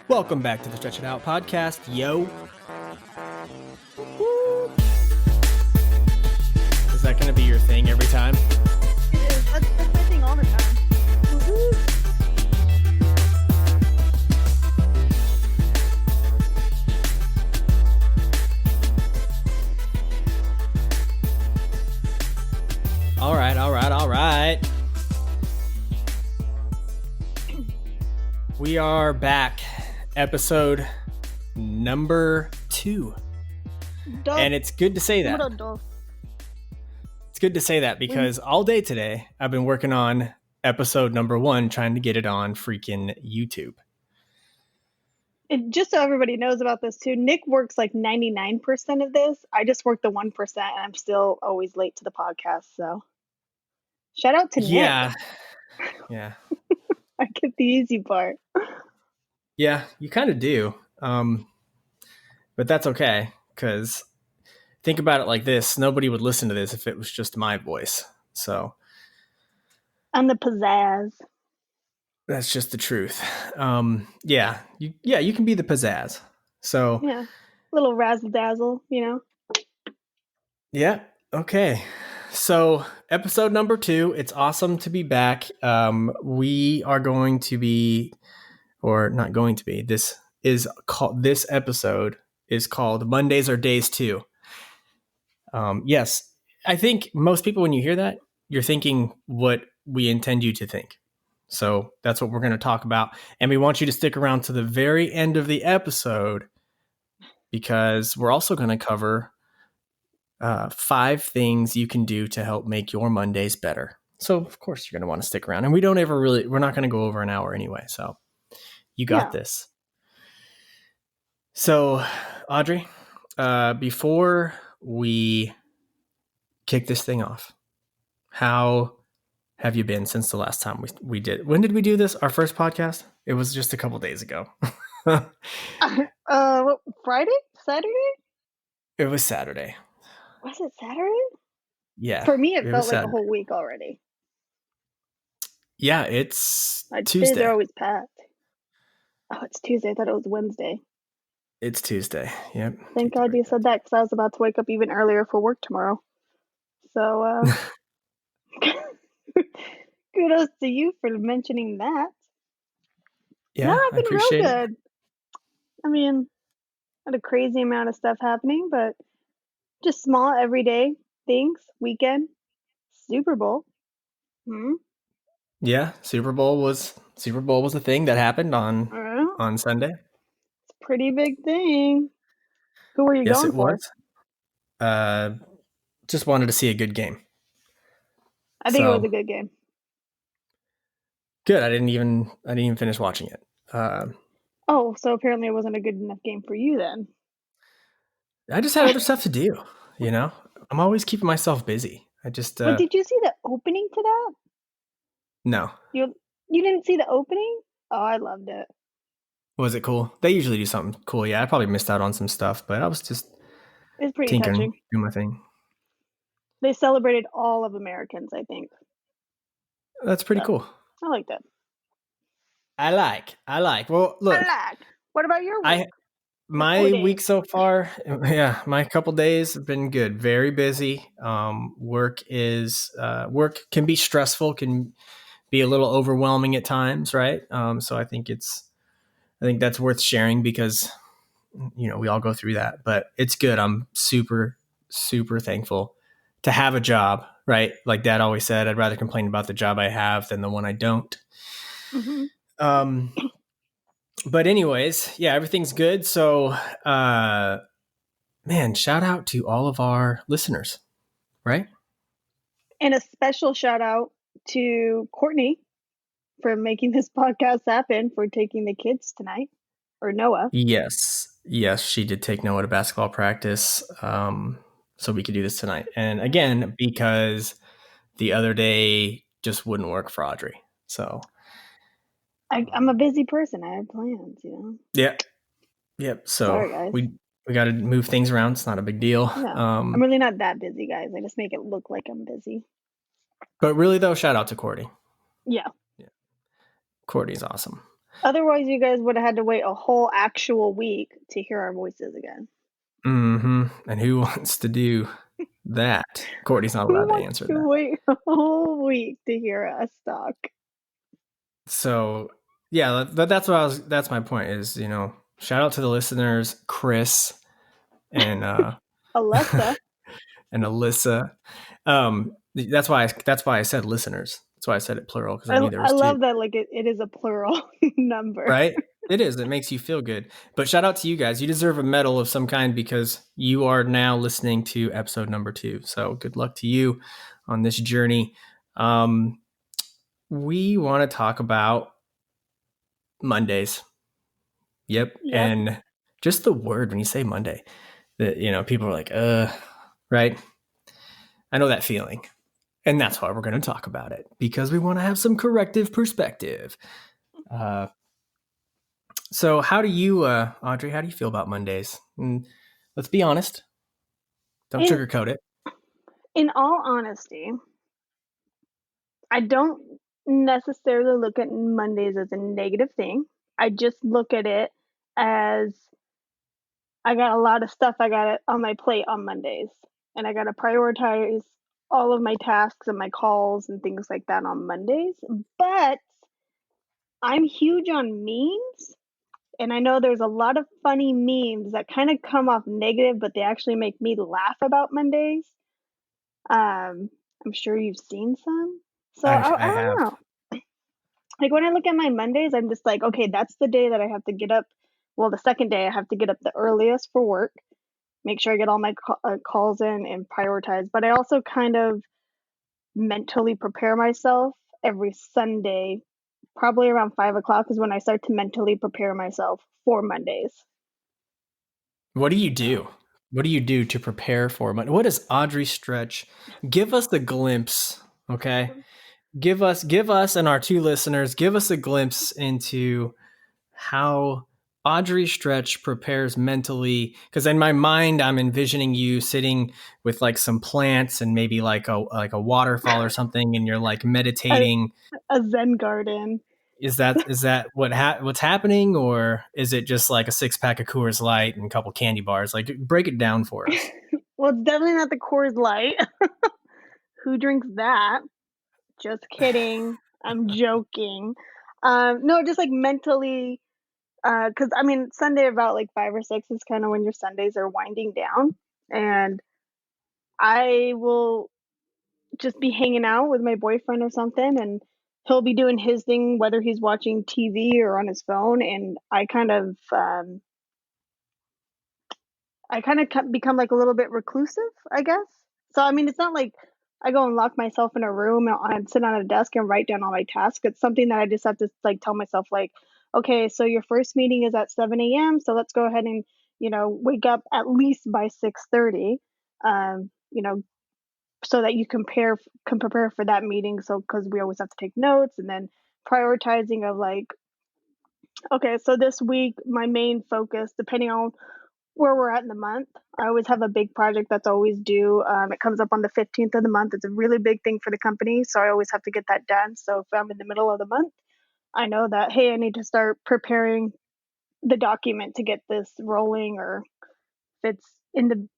Welcome back to the Stretch It Out podcast, yo. Is that going to be your thing every time? It is. That's my thing all the time. All right. We are back. Episode number 2. Duh. And it's good to say that. Duh. It's good to say that because all day today I've been working on episode number 1, trying to get it on freaking YouTube. And just so everybody knows about this too, Nick works like 99% of this. I just work the 1%, and I'm still always late to the podcast. So shout out to Nick. Yeah. I get the easy part. Yeah, you kind of do. But that's okay, because think about it like this. Nobody would listen to this if it was just my voice. So I'm the pizzazz. that's just the truth. Yeah, you can be the pizzazz. So Yeah. Little razzle dazzle, you know. yeah, okay. So episode number 2, it's awesome to be back. We are going to be, or not going to be, this episode is called Mondays Are Days Too. Yes, I think most people, when you hear that, you're thinking what we intend you to think. So that's what we're going to talk about. And we want you to stick around to the very end of the episode, because we're also going to cover 5 things you can do to help make your Mondays better. So of course you're going to want to stick around. And we're not going to go over an hour anyway. So you got this. So Audrey, before we kick this thing off, how have you been since the last time we did? When did we do this? Our first podcast? It was just a couple days ago. What, Friday? Saturday? It was Saturday. Was it Saturday? Yeah. For me, it felt like Saturday. a whole week already. Yeah, it's Days Tuesday. are always packed. Oh, it's Tuesday. I thought it was Wednesday. It's Tuesday. Yep. Thank God you said that, because I was about to wake up even earlier for work tomorrow. So, kudos to you for mentioning that. Yeah, No, I've I been real appreciate it. good. I mean, not a crazy amount of stuff happening, but just small everyday things. Weekend, Super Bowl. Yeah, Super Bowl was a thing that happened on Sunday. It's a pretty big thing. Who were you Yes, going it for? was. Just wanted to see a good game. I think it was a good game. Good. I didn't even finish watching it. Oh, so apparently it wasn't a good enough game for you then. I just had other stuff to do. You know, I'm always keeping myself busy. I just. But did you see the opening to that? No. You didn't see the opening? Oh, I loved it. Was it cool? They usually do something cool. Yeah, I probably missed out on some stuff, but I was just It's pretty tinkering, touching. doing my thing. They celebrated all of Americans, I think. That's pretty cool. I like that. I like. Well, look. What about your week? My week so far, my couple days have been good. Very busy. Work can be stressful, can be a little overwhelming at times, right? So I think that's worth sharing, because we all go through that, but it's good. I'm super, super thankful to have a job, right? Like Dad always said, I'd rather complain about the job I have than the one I don't. Mm-hmm. But anyways, yeah, everything's good. So, man, shout out to all of our listeners, right? And a special shout out to Courtney for making this podcast happen, for taking the kids tonight, or Noah. Yes, she did take Noah to basketball practice, so we could do this tonight. And again, because the other day just wouldn't work for Audrey. So I'm a busy person. I had plans, Yep. So sorry, guys. we got to move things around. It's not a big deal. No, I'm really not that busy, guys. I just make it look like I'm busy. But really, though, shout out to Cordy. Yeah. Cordy's awesome. Otherwise, you guys would have had to wait a whole actual week to hear our voices again. Mm-hmm. And who wants to do that? Cordy's not allowed to answer that. Wait a whole week to hear us talk. So yeah, that's my point is, shout out to the listeners, Chris and Alexa. and Alyssa. That's why I said listeners. That's why I said it plural, because I knew there was I love two. that it is a plural number. Right? It is. It makes you feel good. But shout out to you guys. You deserve a medal of some kind because you are now listening to episode number 2. So good luck to you on this journey. We want to talk about Mondays. Yep. And just the word, when you say Monday, that, people are like, right? I know that feeling. And that's why we're going to talk about it, because we want to have some corrective perspective. So how do you, Audrey, how do you feel about Mondays? And let's be honest. Don't sugarcoat it. In all honesty, I don't necessarily look at Mondays as a negative thing. I just look at it as I got a lot of stuff I got on my plate on Mondays, and I got to prioritize all of my tasks and my calls and things like that on Mondays. But I'm huge on memes, and I know there's a lot of funny memes that kind of come off negative, but they actually make me laugh about Mondays. I'm sure you've seen some. So I don't know. Like when I look at my Mondays, I'm just like, okay, that's the day that I have to get up. Well, the second day I have to get up the earliest for work, make sure I get all my calls in and prioritize. But I also kind of mentally prepare myself every Sunday, probably around 5 o'clock is when I start to mentally prepare myself for Mondays. What do you do? What do you do to prepare for Monday? What does Audrey Stretch give us a glimpse? Okay. Give us and our 2 listeners, give us a glimpse into how Audrey Stretch prepares mentally, because in my mind I'm envisioning you sitting with like some plants and maybe like a waterfall or something, and you're like meditating. A Zen garden. Is that what's happening, or is it just like a 6-pack of Coors Light and a couple candy bars? Like, break it down for us. Well, it's definitely not the Coors Light. Who drinks that? Just kidding. I'm joking. No, just like mentally, because I mean, Sunday about like 5 or 6 is kind of when your Sundays are winding down, and I will just be hanging out with my boyfriend or something, and he'll be doing his thing, whether he's watching TV or on his phone, and I kind of become like a little bit reclusive, I guess. So I mean, it's not like I go and lock myself in a room and sit on a desk and write down all my tasks. It's something that I just have to like tell myself, like, okay, so your first meeting is at 7 a.m. So let's go ahead and wake up at least by 6:30. You know, so that you can prepare for that meeting. So because we always have to take notes, and then prioritizing of like, okay, so this week my main focus, depending on where we're at in the month, I always have a big project that's always due. It comes up on the 15th of the month. It's a really big thing for the company, so I always have to get that done. So if I'm in the middle of the month, I know that, hey, I need to start preparing the document to get this rolling. Or if it's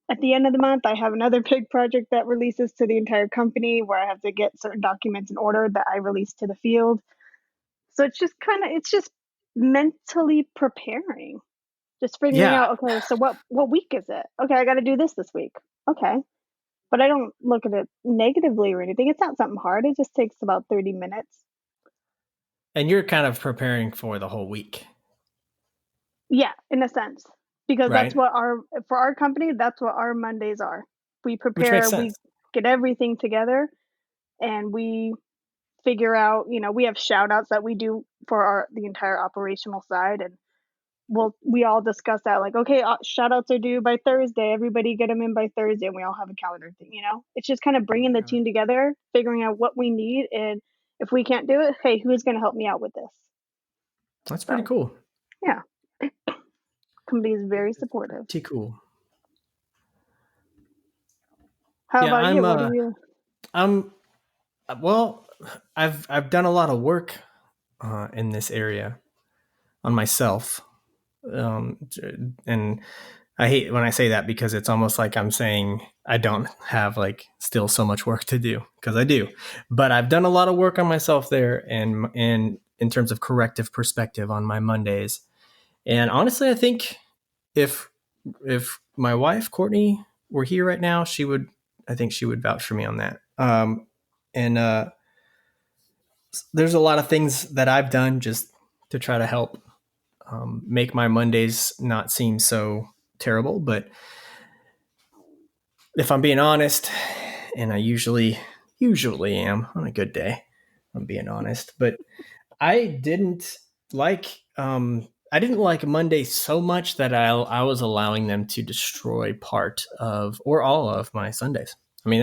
at the end of the month, I have another big project that releases to the entire company where I have to get certain documents in order that I release to the field. So it's just mentally preparing. Just figuring out, okay, so what week is it? Okay, I got to do this week. Okay. But I don't look at it negatively or anything. It's not something hard. It just takes about 30 minutes. And you're kind of preparing for the whole week. Yeah, in a sense. Because right? For our company, that's what our Mondays are. We prepare, we get everything together, and we figure out, we have shout outs that we do for the entire operational side, and we all discuss that, like, okay, shout outs are due by Thursday, everybody get them in by Thursday, and we all have a calendar thing. It's just kind of bringing the team together, figuring out what we need, and if we can't do it, hey, who's going to help me out with this? That's pretty cool. Yeah. Company is very supportive. Pretty cool. How about you? What do you? Well, I've done a lot of work in this area on myself, um, and I hate when I say that because it's almost like I'm saying I don't have like still so much work to do, because I do, but I've done a lot of work on myself there, and in terms of corrective perspective on my Mondays. And honestly, I think if if my wife Courtney were here right now, I think she would vouch for me on that. And There's a lot of things that I've done just to try to help make my Mondays not seem so terrible. But if I'm being honest, and I usually am on a good day, I'm being honest, but I didn't I didn't like Monday so much that I was allowing them to destroy part of or all of my Sundays. I mean,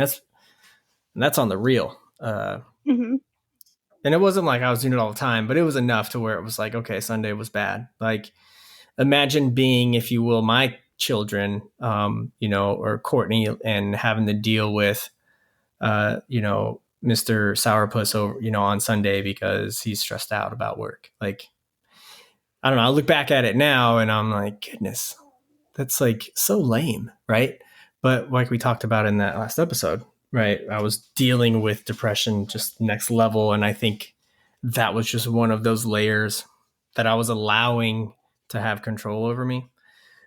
that's on the real. Hmm. And it wasn't like I was doing it all the time, but it was enough to where it was like, okay, Sunday was bad. Like, imagine being, if you will, my children, or Courtney, and having to deal with, Mr. Sourpuss over, on Sunday because he's stressed out about work. Like, I don't know. I look back at it now and I'm like, goodness, that's like so lame, right? But like we talked about in that last episode, right? I was dealing with depression just next level. And I think that was just one of those layers that I was allowing to have control over me.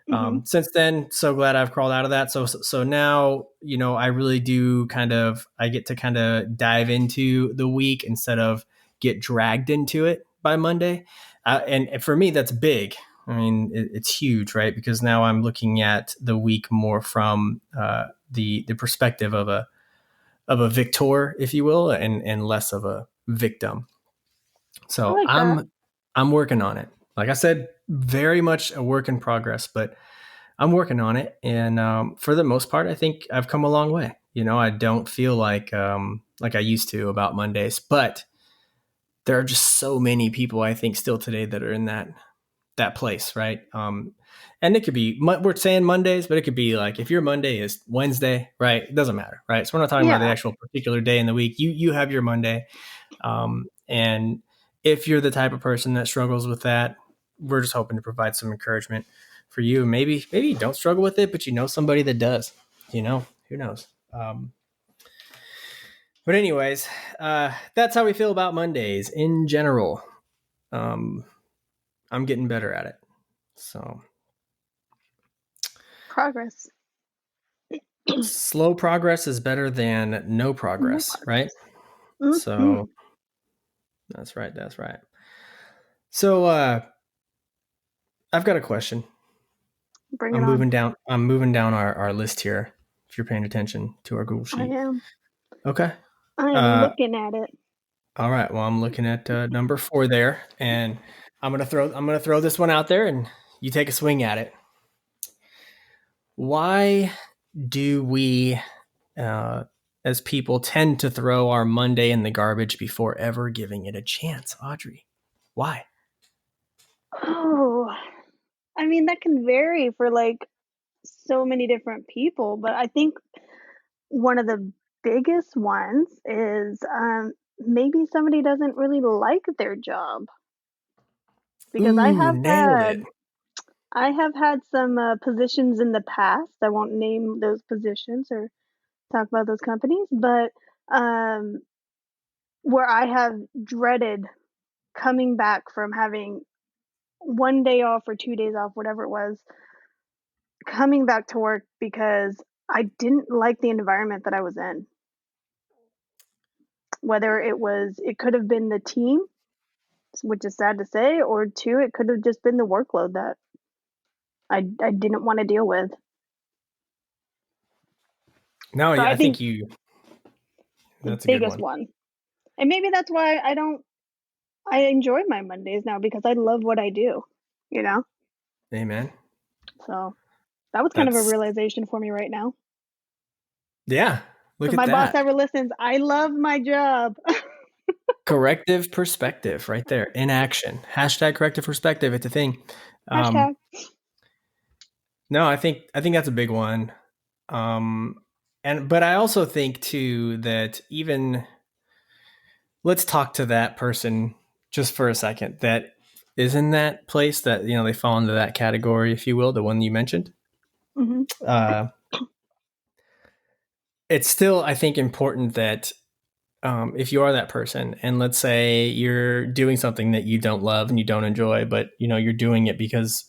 Hmm. Since then, so glad I've crawled out of that. So now, I really do I get to kind of dive into the week instead of get dragged into it by Monday. And for me, that's big. I mean, it's huge, right? Because now I'm looking at the week more from the perspective of a victor, if you will, and less of a victim. I So like that. I'm working on it. Like I said, very much a work in progress, but I'm working on it, and for the most part, I think I've come a long way. I don't feel like I used to about Mondays, but there are just so many people I think still today that are in that place, right? And it could be we're saying Mondays, but it could be like if your Monday is Wednesday, right? It doesn't matter, right? So we're not talking about the Yeah. actual particular day in the week. You have your Monday, and if you're the type of person that struggles with that, we're just hoping to provide some encouragement for you. Maybe you don't struggle with it, but you know somebody that does. Who knows? But anyways, that's how we feel about Mondays in general. Um, I'm getting better at it. So Progress. slow progress is better than no No progress, right? progress. Hmm. So that's right. That's right. So I've got a question. Bring it on. I'm moving down our list here. If you're paying attention to our Google I sheet. am. Okay. I am Uh, looking at it. all right. Well, I'm looking at number 4 there, and I'm gonna throw this one out there, and you take a swing at it. Why do we, uh, as people, tend to throw our Monday in the garbage before ever giving it a chance, Audrey? Why? Oh, I mean, that can vary for like so many different people, but I think one of the biggest ones is maybe somebody doesn't really like their job because Ooh, nailed it. I have had some positions in the past. I won't name those positions or talk about those companies, but um, where I have dreaded coming back from having 1 day off or 2 days off, whatever it was, coming back to work because I didn't like the environment that I was in. Whether it could have been the team, which is sad to say, or two, it could have just been the workload that I didn't want to deal with. No, So yeah, I I think think you. the That's a good biggest one. one, and maybe that's why I enjoy my Mondays now because I love what I do, you know. Amen. So that was kind of a That's realization for me right now. Yeah. So Look if at my boss that. ever listens, I love my job. Corrective perspective right there in action. Hashtag corrective perspective. It's a thing. Um, Hashtag. no, I think that's a big one. But I also think too that even let's talk to that person just for a second that is in that place that, they fall into that category, if you will, the one you mentioned. Mm-hmm. Uh, it's still, I think, important that if you are that person, and let's say you're doing something that you don't love and you don't enjoy, but you're doing it because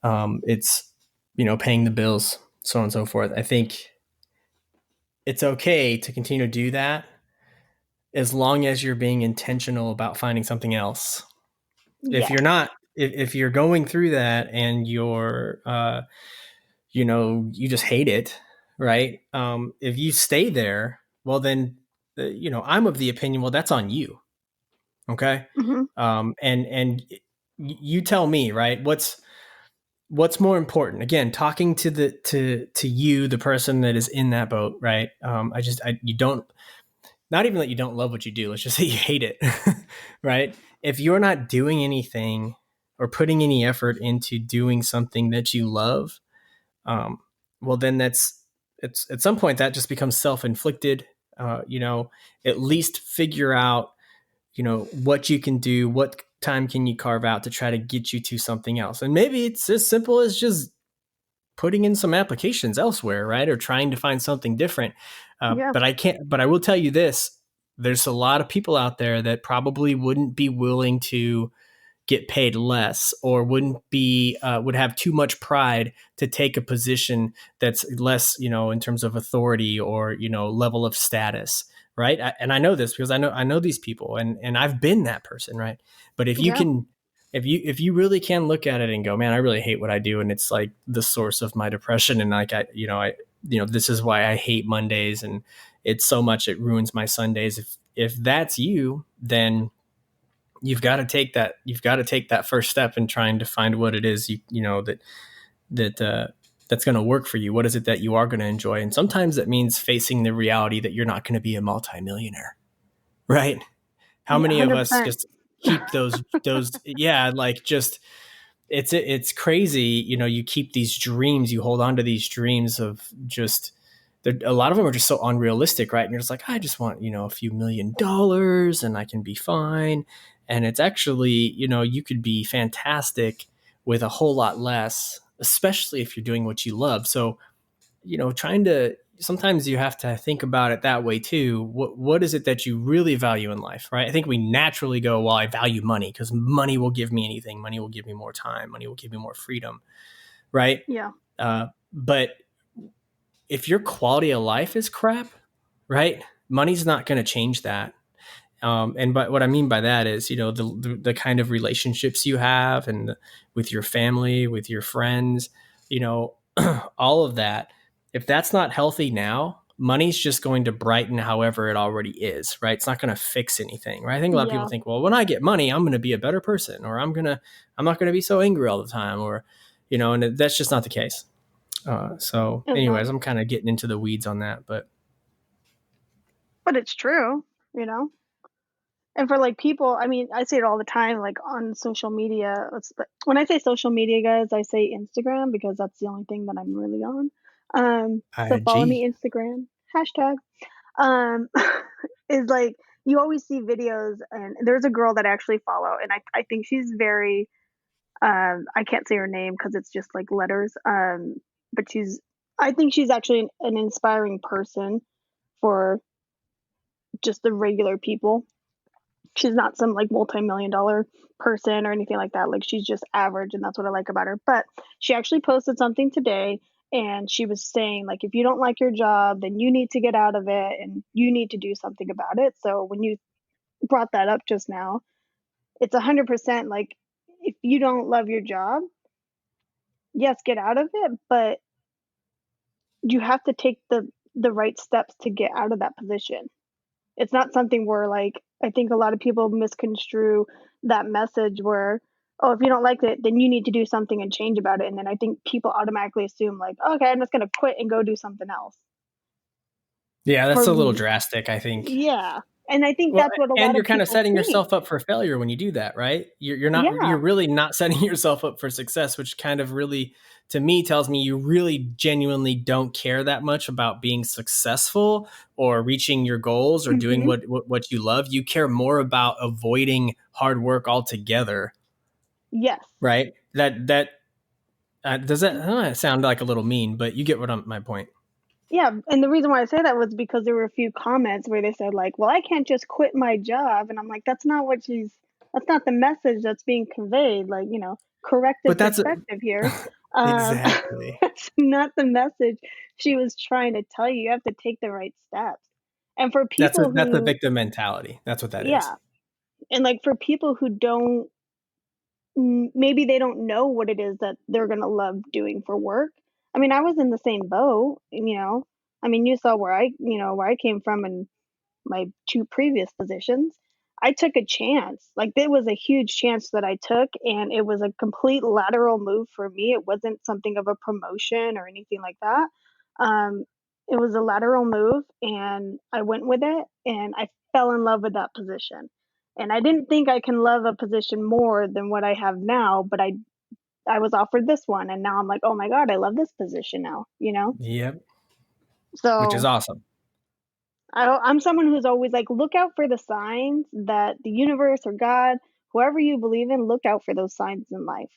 it's paying the bills, so on and so forth. I think it's okay to continue to do that as long as you're being intentional about finding something else. If Yes. you're not, if you're going through that and you're, you just hate it, right? If you stay there, well, then, I'm of the opinion, well, that's on you. Okay. Mm-hmm. And you tell me, right? What's more important? Again, talking to you, the person that is in that boat, right? You don't, not even that you don't love what you do. Let's just say you hate it, right? If you're not doing anything or putting any effort into doing something that you love, well, then it's at some point that just becomes self-inflicted. At least figure out, what you can do, what time can you carve out to try to get you to something else. And maybe it's as simple as just putting in some applications elsewhere, right? Or trying to find something different. Yeah. But I will tell you this, there's a lot of people out there that probably wouldn't be willing to get paid less, or would have too much pride to take a position that's less, in terms of authority or, level of status. Right. And I know this because I know these people, and I've been that person. Right. But if you Yeah. can, if you really can look at it and go, man, I really hate what I do, and it's like the source of my depression, and like this is why I hate Mondays, and it's so much it ruins my Sundays. If that's you, then you've got to take that first step in trying to find what it is that's going to work for you. What is it that you are going to enjoy? And sometimes that means facing the reality that you're not going to be a multimillionaire, right? How Yeah. many of us 100%. just keep those yeah, like, just it's crazy. You keep these dreams, you hold on to these dreams of just, a lot of them are just so unrealistic, right? And you're just like, I just want, a few $1,000,000 and I can be fine. And it's actually, you could be fantastic with a whole lot less, especially if you're doing what you love. So, sometimes you have to think about it that way too. What is it that you really value in life, right? I think we naturally go, well, I value money because money will give me anything. Money will give me more time. Money will give me more freedom, right? Yeah. But if your quality of life is crap, right, money's not going to change that. And but what I mean by that is, the kind of relationships you have, and with your family, with your friends, all of that. If that's not healthy now, money's just going to brighten however it already is, right? It's not going to fix anything, right? I think a lot of people Yeah. think, well, when I get money, I'm going to be a better person, or I'm not going to be so angry all the time, or, and that's just not the case. So It's not. anyways, I'm kind of getting into the weeds on that, but But it's true, you know? And for like people, I mean, I say it all the time, like on social media. When I say social media, guys, I say Instagram because that's the only thing that I'm really on. So follow IG. me Instagram hashtag. Um, is like you always see videos, and there's a girl that I actually follow, and I think she's very. I can't say her name because it's just like letters. But I think she's actually an inspiring person for just the regular people. She's not some like multi-million-dollar person or anything like that. Like she's just average, and that's what I like about her. But she actually posted something today, and she was saying like if you don't like your job, then you need to get out of it and you need to do something about it. So when you brought that up just now, it's 100% like if you don't love your job, yes, get out of it, but you have to take the right steps to get out of that position. It's not something where like I think a lot of people misconstrue that message where, oh, if you don't like it, then you need to do something and change about it. And then I think people automatically assume like, okay, I'm just gonna quit and go do something else. Yeah, that's For a little drastic, I think. yeah. And I think Well, that's what a and lot you're of kind of people setting think. yourself up for failure when you do that, right? You're Yeah. really not setting yourself up for success, which kind of really to me tells me you really genuinely don't care that much about being successful or reaching your goals or doing what you love. You care more about avoiding hard work altogether. Yes. Right. That does that sound like a little mean, but you get my point. Yeah, and the reason why I say that was because there were a few comments where they said like, "Well, I can't just quit my job," and I'm like, "That's not the message that's being conveyed." Like, corrective But that's perspective here. exactly. That's not the message she was trying to tell you. You have to take the right steps. And for people That's a who, victim mentality. That's what that is. yeah, and like for people who don't, maybe they don't know what it is that they're gonna love doing for work. I mean, I was in the same boat, I mean, you saw where I came from and my 2 previous positions. I took a chance. Like, there was a huge chance that I took, and it was a complete lateral move for me. It wasn't something of a promotion or anything like that. Um, it was a lateral move, and I went with it, and I fell in love with that position. And I didn't think I can love a position more than what I have now, but I was offered this one, and now I'm like, "Oh my god, I love this position now," you know? Yep. Which is So awesome. I'm someone who's always like, look out for the signs that the universe or God, whoever you believe in, look out for those signs in life.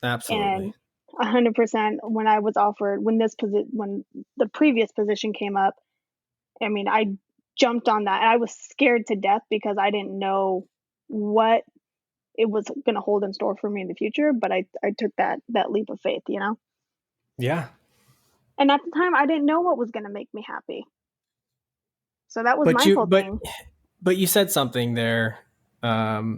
Absolutely. And 100% when I was offered, when the previous position came up, I mean, I jumped on that. I was scared to death because I didn't know what it was going to hold in store for me in the future. But I took that leap of faith. Yeah. And at the time, I didn't know what was going to make me happy. So that was But my you whole but thing. but you said something there that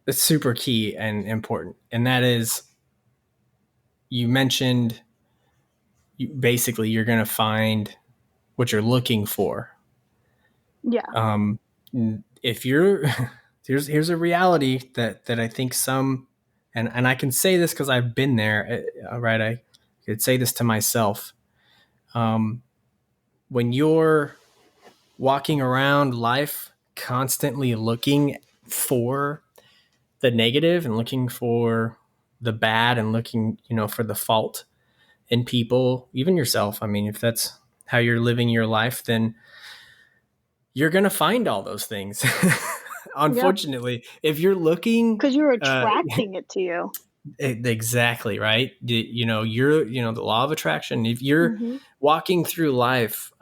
is super key and important, and that is you mentioned basically you're going to find what you're looking for. Yeah. If you're here's a reality that I think some and I can say this because I've been there. Right, I could say this to myself. When you're walking around life constantly looking for the negative and looking for the bad and looking, for the fault in people, even yourself. I mean, if that's how you're living your life, then you're going to find all those things. Yeah. Unfortunately, if you're looking, Because you're attracting it to you. exactly right. You're, the law of attraction. If you're Mhm. walking through life,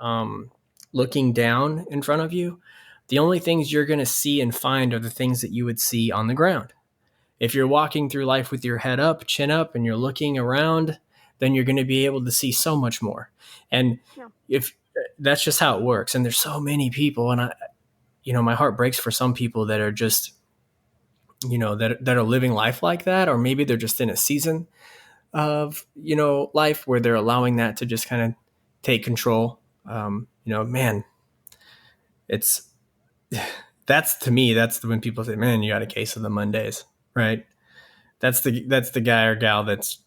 looking down in front of you, the only things you're going to see and find are the things that you would see on the ground. If you're walking through life with your head up, chin up, and you're looking around, then you're going to be able to see so much more. And Yeah. if that's just how it works, and there's so many people, and my heart breaks for some people that are just, that are living life like that, or maybe they're just in a season of, life where they're allowing that to just kind of take control. Man, it's that's to me, that's when people say, man, you got a case of the Mondays, right? That's the guy or gal that's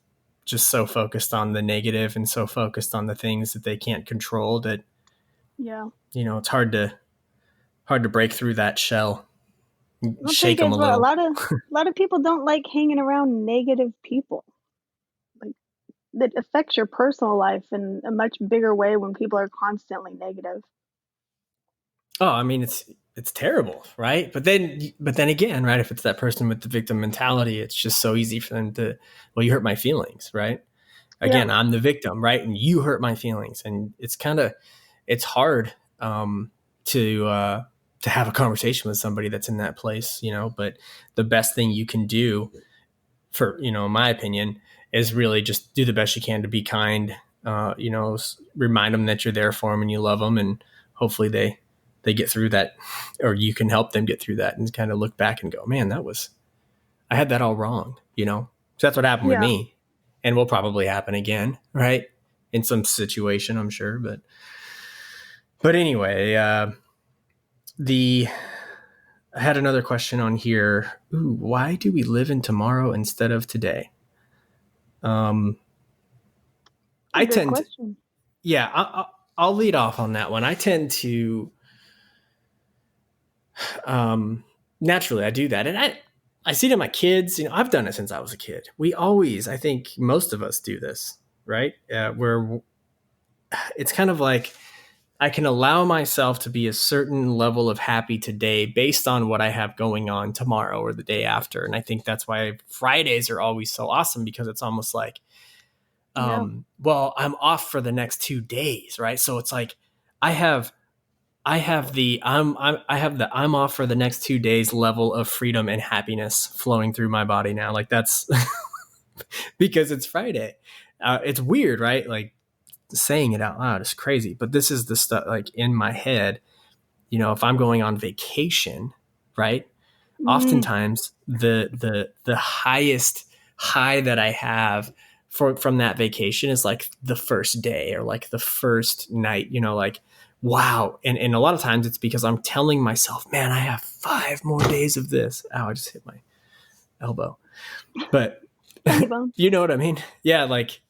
just so focused on the negative and so focused on the things that they can't control that Yeah. it's hard to break through that shell, I'll tell you shake them guys a what, a little. lot of a lot of people don't like hanging around negative people. Like, that affects your personal life in a much bigger way when people are constantly negative. Oh, I mean, it's terrible, right? But then again, right? If it's that person with the victim mentality, it's just so easy for them to, well, you hurt my feelings, right? Yeah. Again, I'm the victim, right? And you hurt my feelings, and it's hard to have a conversation with somebody that's in that place, But the best thing you can do, for in my opinion, is really just do the best you can to be kind. Remind them that you're there for them and you love them, and hopefully they get through that, or you can help them get through that, and kind of look back and go, man, I had that all wrong. So that's what happened with Yeah. me, and will probably happen again, right? In some situation, I'm sure, but anyway, the I had another question on here. Ooh, why do we live in tomorrow instead of today? Um, A I good tend to, question. yeah, I'll lead off on that one. I tend to, naturally, I do that, and I see it in my kids. I've done it since I was a kid. I think most of us do this, right? Where it's kind of like I can allow myself to be a certain level of happy today based on what I have going on tomorrow or the day after. And I think that's why Fridays are always so awesome, because it's almost like, Yeah. well, I'm off for the next 2 days, right? So it's like I have I'm off for the next 2 days level of freedom and happiness flowing through my body now. Like that's because it's Friday. It's weird, right? Like saying it out loud is crazy, but this is the stuff like in my head. If I'm going on vacation, right? Mm, Oftentimes the highest high that I have from that vacation is like the first day or like the first night, like wow. And a lot of times it's because I'm telling myself, man, I have 5 more days of this. Ow, I just hit my elbow. But funny bone. you know what I mean? Yeah, like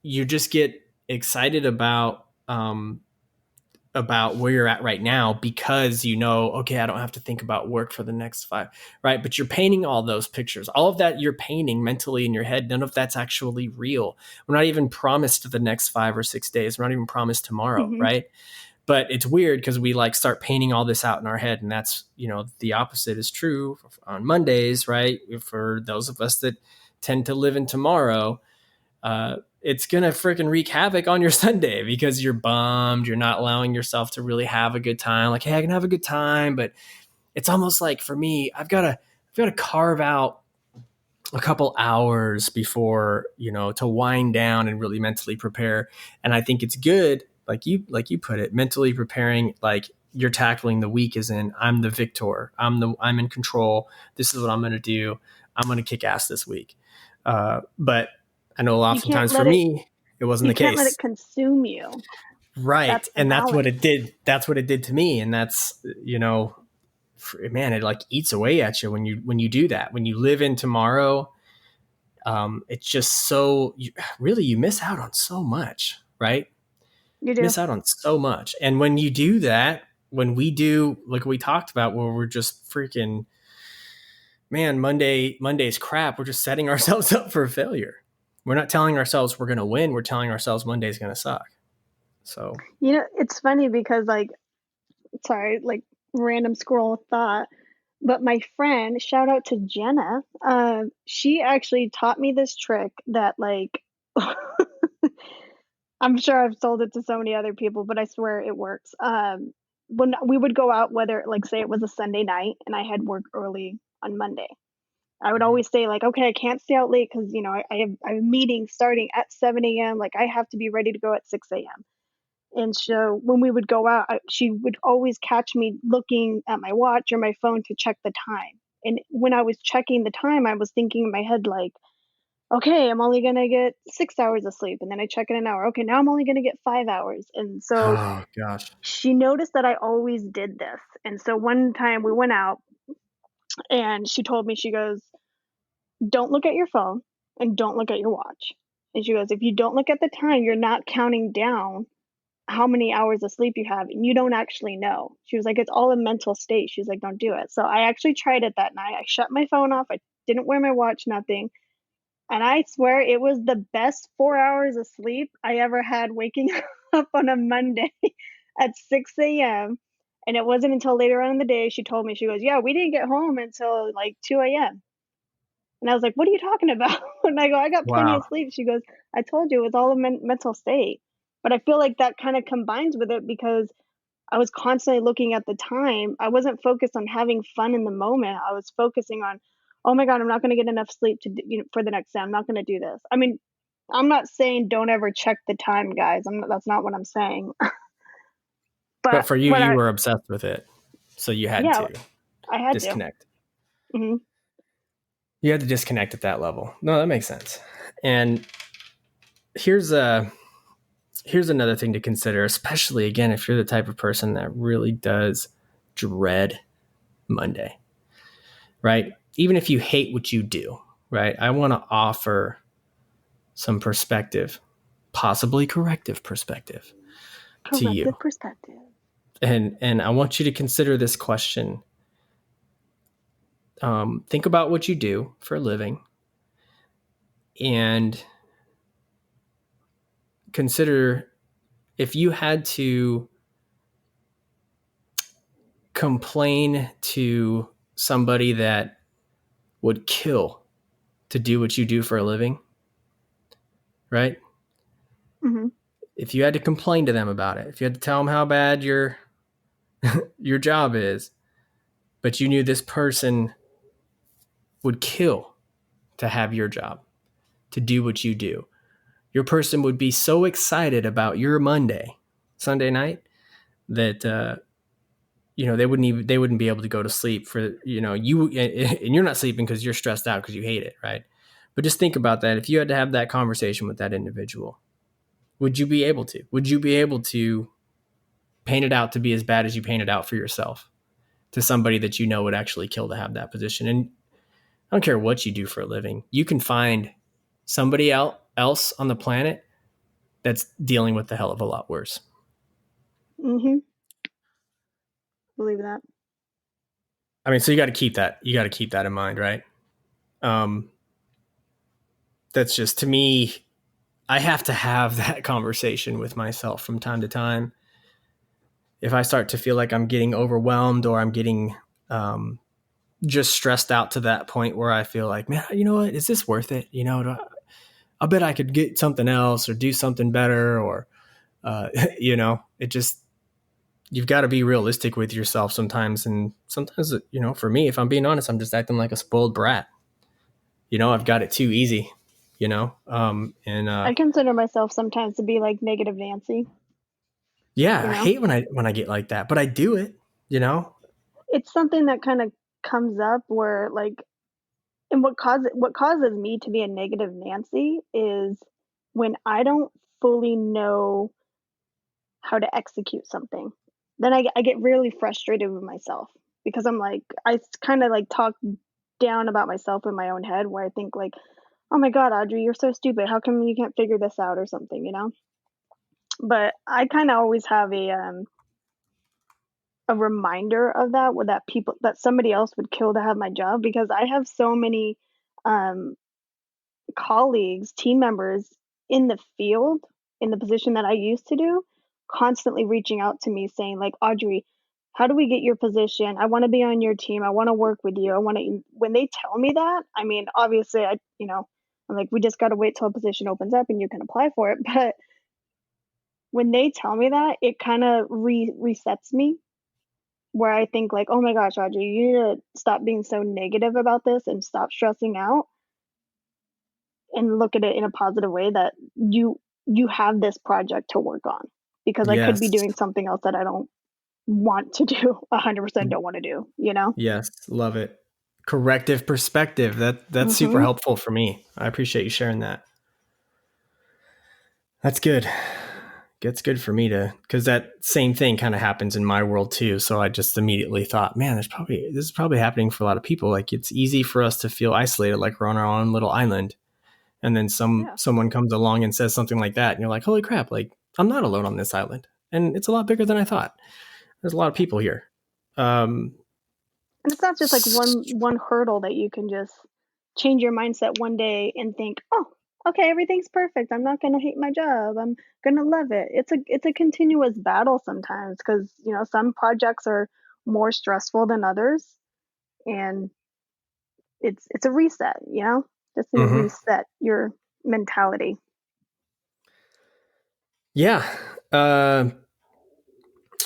you just get excited about where you're at right now, because okay, I don't have to think about work for the next 5, right? But you're painting all those pictures, all of that you're painting mentally in your head. None of that's actually real. We're not even promised the next 5 or 6 days. We're not even promised tomorrow, Hmm. right? But it's weird because we like start painting all this out in our head. And that's, the opposite is true on Mondays, right? For those of us that tend to live in tomorrow, it's gonna freaking wreak havoc on your Sunday because you're bummed. You're not allowing yourself to really have a good time. Like, hey, I can have a good time, but it's almost like for me, I've got to carve out a couple hours before, to wind down and really mentally prepare. And I think it's good, like you put it, mentally preparing, like you're tackling the week as in I'm the victor. I'm in control. This is what I'm gonna do. I'm gonna kick ass this week. But I know You can't oftentimes for let it. me, it wasn't You the can't let it case. consume you. Right. That's the And that's what balance. it did. That's what it did to me. And that's, man, it like eats away at you when you do that. When you live in tomorrow, it's just really, you miss out on so much, right? You do. Miss out on so much. And when you do that, when we do, like we talked about, where we're just freaking, man, Monday's crap, we're just setting ourselves up for failure. We're not telling ourselves we're going to win. We're telling ourselves Monday's going to suck. So, It's funny because like, sorry, like random scroll of thought. But my friend, shout out to Jenna, she actually taught me this trick that like I'm sure I've sold it to so many other people, but I swear it works. When we would go out, whether like say it was a Sunday night and I had work early on Monday, I would mhm. always say like, okay, I can't stay out late because I have meetings starting at 7 a.m. Like I have to be ready to go at 6 a.m. And so when we would go out, she would always catch me looking at my watch or my phone to check the time. And when I was checking the time, I was thinking in my head like, okay, I'm only gonna get 6 hours of sleep, and then I check in an hour. Okay, now I'm only gonna get 5 hours. And so Oh gosh. she noticed that I always did this. And so one time we went out and she told me, she goes, don't look at your phone and don't look at your watch. And she goes, if you don't look at the time, you're not counting down how many hours of sleep you have and you don't actually know. She was like, it's all a mental state. She's like, don't do it. So I actually tried it that night. I shut my phone off. I didn't wear my watch, nothing. And I swear it was the best 4 hours of sleep I ever had waking up on a Monday at 6 a.m. And it wasn't until later on in the day she told me, she goes, yeah, we didn't get home until like 2 a.m. And I was like, what are you talking about? And I go, I got plenty of Wow. sleep. She goes, I told you it was all a mental state. But I feel like that kind of combines with it because I was constantly looking at the time. I wasn't focused on having fun in the moment. I was focusing on, oh my God, I'm not going to get enough sleep for the next day. I'm not going to do this. I mean, I'm not saying don't ever check the time, guys. That's not what I'm saying. But but for you, but you I were obsessed with it. So you had yeah, to I had to. disconnect. Hmm. You had to disconnect at that level. No, that makes sense. And here's a here's another thing to consider, especially again if you're the type of person that really does dread Monday, right? Even if you hate what you do, right? I want to offer some perspective, possibly corrective perspective to you. Corrective perspective. And I want you to consider this question. think about what you do for a living and consider if you had to complain to somebody that would kill to do what you do for a living, right? Mm-hmm. If you had to complain to them about it, if you had to tell them how bad your job is, but you knew this person would kill to have your job, to do what you do, your person would be so excited about your Sunday night, that they wouldn't be able to go to sleep for you, and you're not sleeping because you're stressed out because you hate it, right? But just think about that. If you had to have that conversation with that individual, would you be able to? Would you be able to paint it out to be as bad as you paint it out for yourself to somebody that you know would actually kill to have that position? And I don't care what you do for a living, you can find somebody else on the planet that's dealing with a hell of a lot worse. Mm-hmm. Believe that. I mean, so you got to keep that. You got to keep that in mind, right? That's just, to me, I have to have that conversation with myself from time to time. If I start to feel like I'm getting overwhelmed or I'm getting just stressed out to that point where I feel like, man, you know what? Is this worth it? I bet I could get something else or do something better, or, it just, you've got to be realistic with yourself sometimes. And sometimes, for me, if I'm being honest, I'm just acting like a spoiled brat. I've got it too easy, I consider myself sometimes to be like negative Nancy. Yeah, I hate when I get like that, but I do it, It's something that kind of comes up where like, and what causes me to be a negative Nancy is when I don't fully know how to execute something. Then I get really frustrated with myself because I'm like, I kind of like talk down about myself in my own head where I think like, oh my God, Audrey, you're so stupid. How come you can't figure this out or something? But I kind of always have a reminder of that, where that somebody else would kill to have my job, because I have so many um, colleagues, team members in the field, in the position that I used to do, constantly reaching out to me saying like, Audrey, how do we get your position? I want to be on your team. I want to work with you. I want to. When they tell me that, I mean, obviously, I'm like, we just got to wait till a position opens up and you can apply for it. But when they tell me that, it kind of resets me, where I think like, oh my gosh, Audrey, you need to stop being so negative about this and stop stressing out and look at it in a positive way, that you have this project to work on, because I could Yes. be doing something else that I don't want to do, 100% don't want to do. Yes, love it. Corrective perspective. That's super Mm-hmm. helpful for me. I appreciate you sharing that. That's good. It's good for me because that same thing kind of happens in my world too. So I just immediately thought, man, this is probably happening for a lot of people. Like, it's easy for us to feel isolated, like we're on our own little island. And then someone comes along and says something like that, and you're like, holy crap, like, I'm not alone on this island. And it's a lot bigger than I thought. There's a lot of people here. And it's not just like one hurdle that you can just change your mindset one day and think, oh, okay, everything's perfect. I'm not gonna hate my job. I'm gonna love it. It's a continuous battle sometimes, because some projects are more stressful than others, and it's a reset. Just to reset your mentality. Yeah.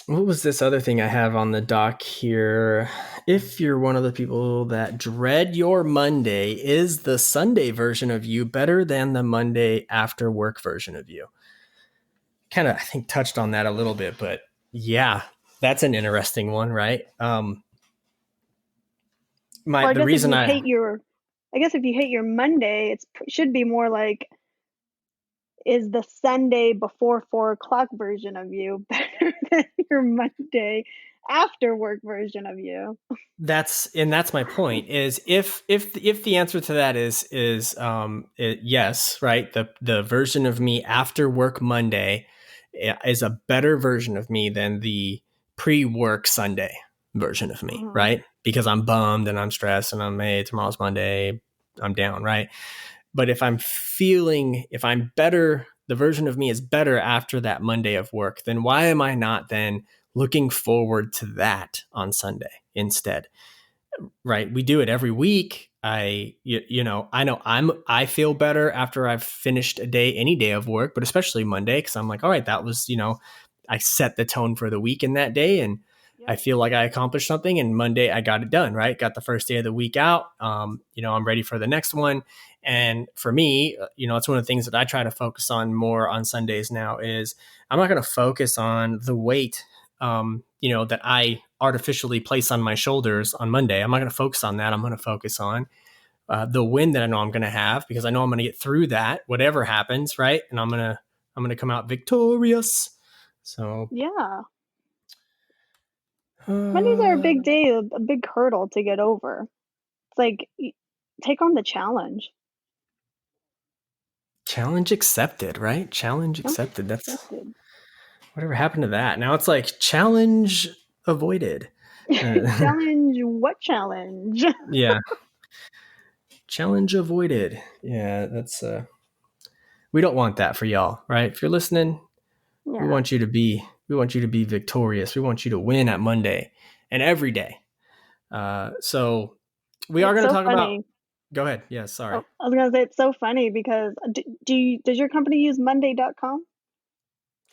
What was this other thing I have on the dock here? If you're one of the people that dread your Monday, is the Sunday version of you better than the Monday after work version of you? Kind of, I think, touched on that a little bit, but yeah, that's an interesting one, right? I guess if you hate your Monday, it should be more like, is the Sunday before 4 o'clock version of you better than your Monday after work version of you? That's my point, is if the answer to that is yes, right? The version of me after work Monday is a better version of me than the pre-work Sunday version of me, right? because I'm bummed and I'm stressed and hey, tomorrow's Monday, I'm down, right? But if I'm better, the version of me is better after that Monday of work, then why am I not then looking forward to that on Sunday instead? Right? We do it every week. I know I feel better after I've finished any day of work, but especially Monday, because I'm like, all right, that was, I set the tone for the week in that day, and I feel like I accomplished something. And Monday I got it done, right? Got the first day of the week out. I'm ready for the next one. And for me, it's one of the things that I try to focus on more on Sundays now is I'm not going to focus on the weight, that I artificially place on my shoulders on Monday. I'm not going to focus on that. I'm going to focus on the win that I know I'm going to have, because I know I'm going to get through that, whatever happens, right? And I'm going to come out victorious. So yeah. Mondays are a big day, a big hurdle to get over. It's like, take on the challenge. Challenge accepted, right? Challenge accepted. That's whatever happened to that. Now it's like challenge avoided. Challenge what challenge? Yeah. Challenge avoided. Yeah, that's we don't want that for y'all, right? If you're listening, we want you to be victorious. We want you to win at Monday and every day. So we are going to talk about. Go ahead. Yeah, sorry. Oh, I was going to say, it's so funny because does your company use Monday.com?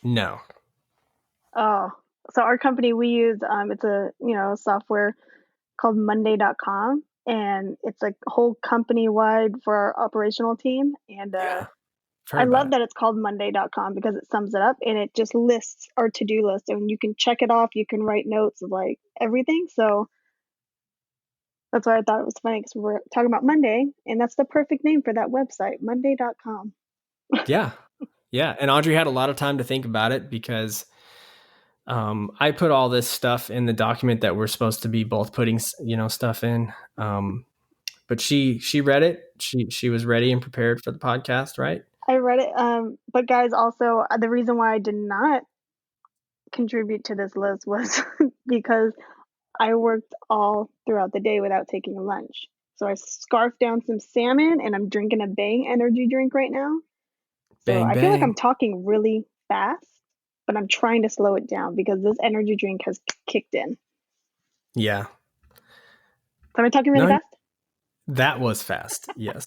No. Oh, so our company, we use it's a software called Monday.com, and it's a whole company wide for our operational team. And I love that it's called Monday.com because it sums it up and it just lists our to-do list, and you can check it off. You can write notes of like everything. So that's why I thought it was funny, because we're talking about Monday, and that's the perfect name for that website, Monday.com. Yeah. Yeah. And Audrey had a lot of time to think about it, because I put all this stuff in the document that we're supposed to be both putting, stuff in. But she read it. She was ready and prepared for the podcast, right? I read it. But guys, also the reason why I did not contribute to this list was because I worked all throughout the day without taking lunch. So I scarfed down some salmon and I'm drinking a Bang energy drink right now. So Bang, I bang. feel like I'm talking really fast, but I'm trying to slow it down because this energy drink has kicked in. Yeah. So am I talking really fast? That was fast. Yes.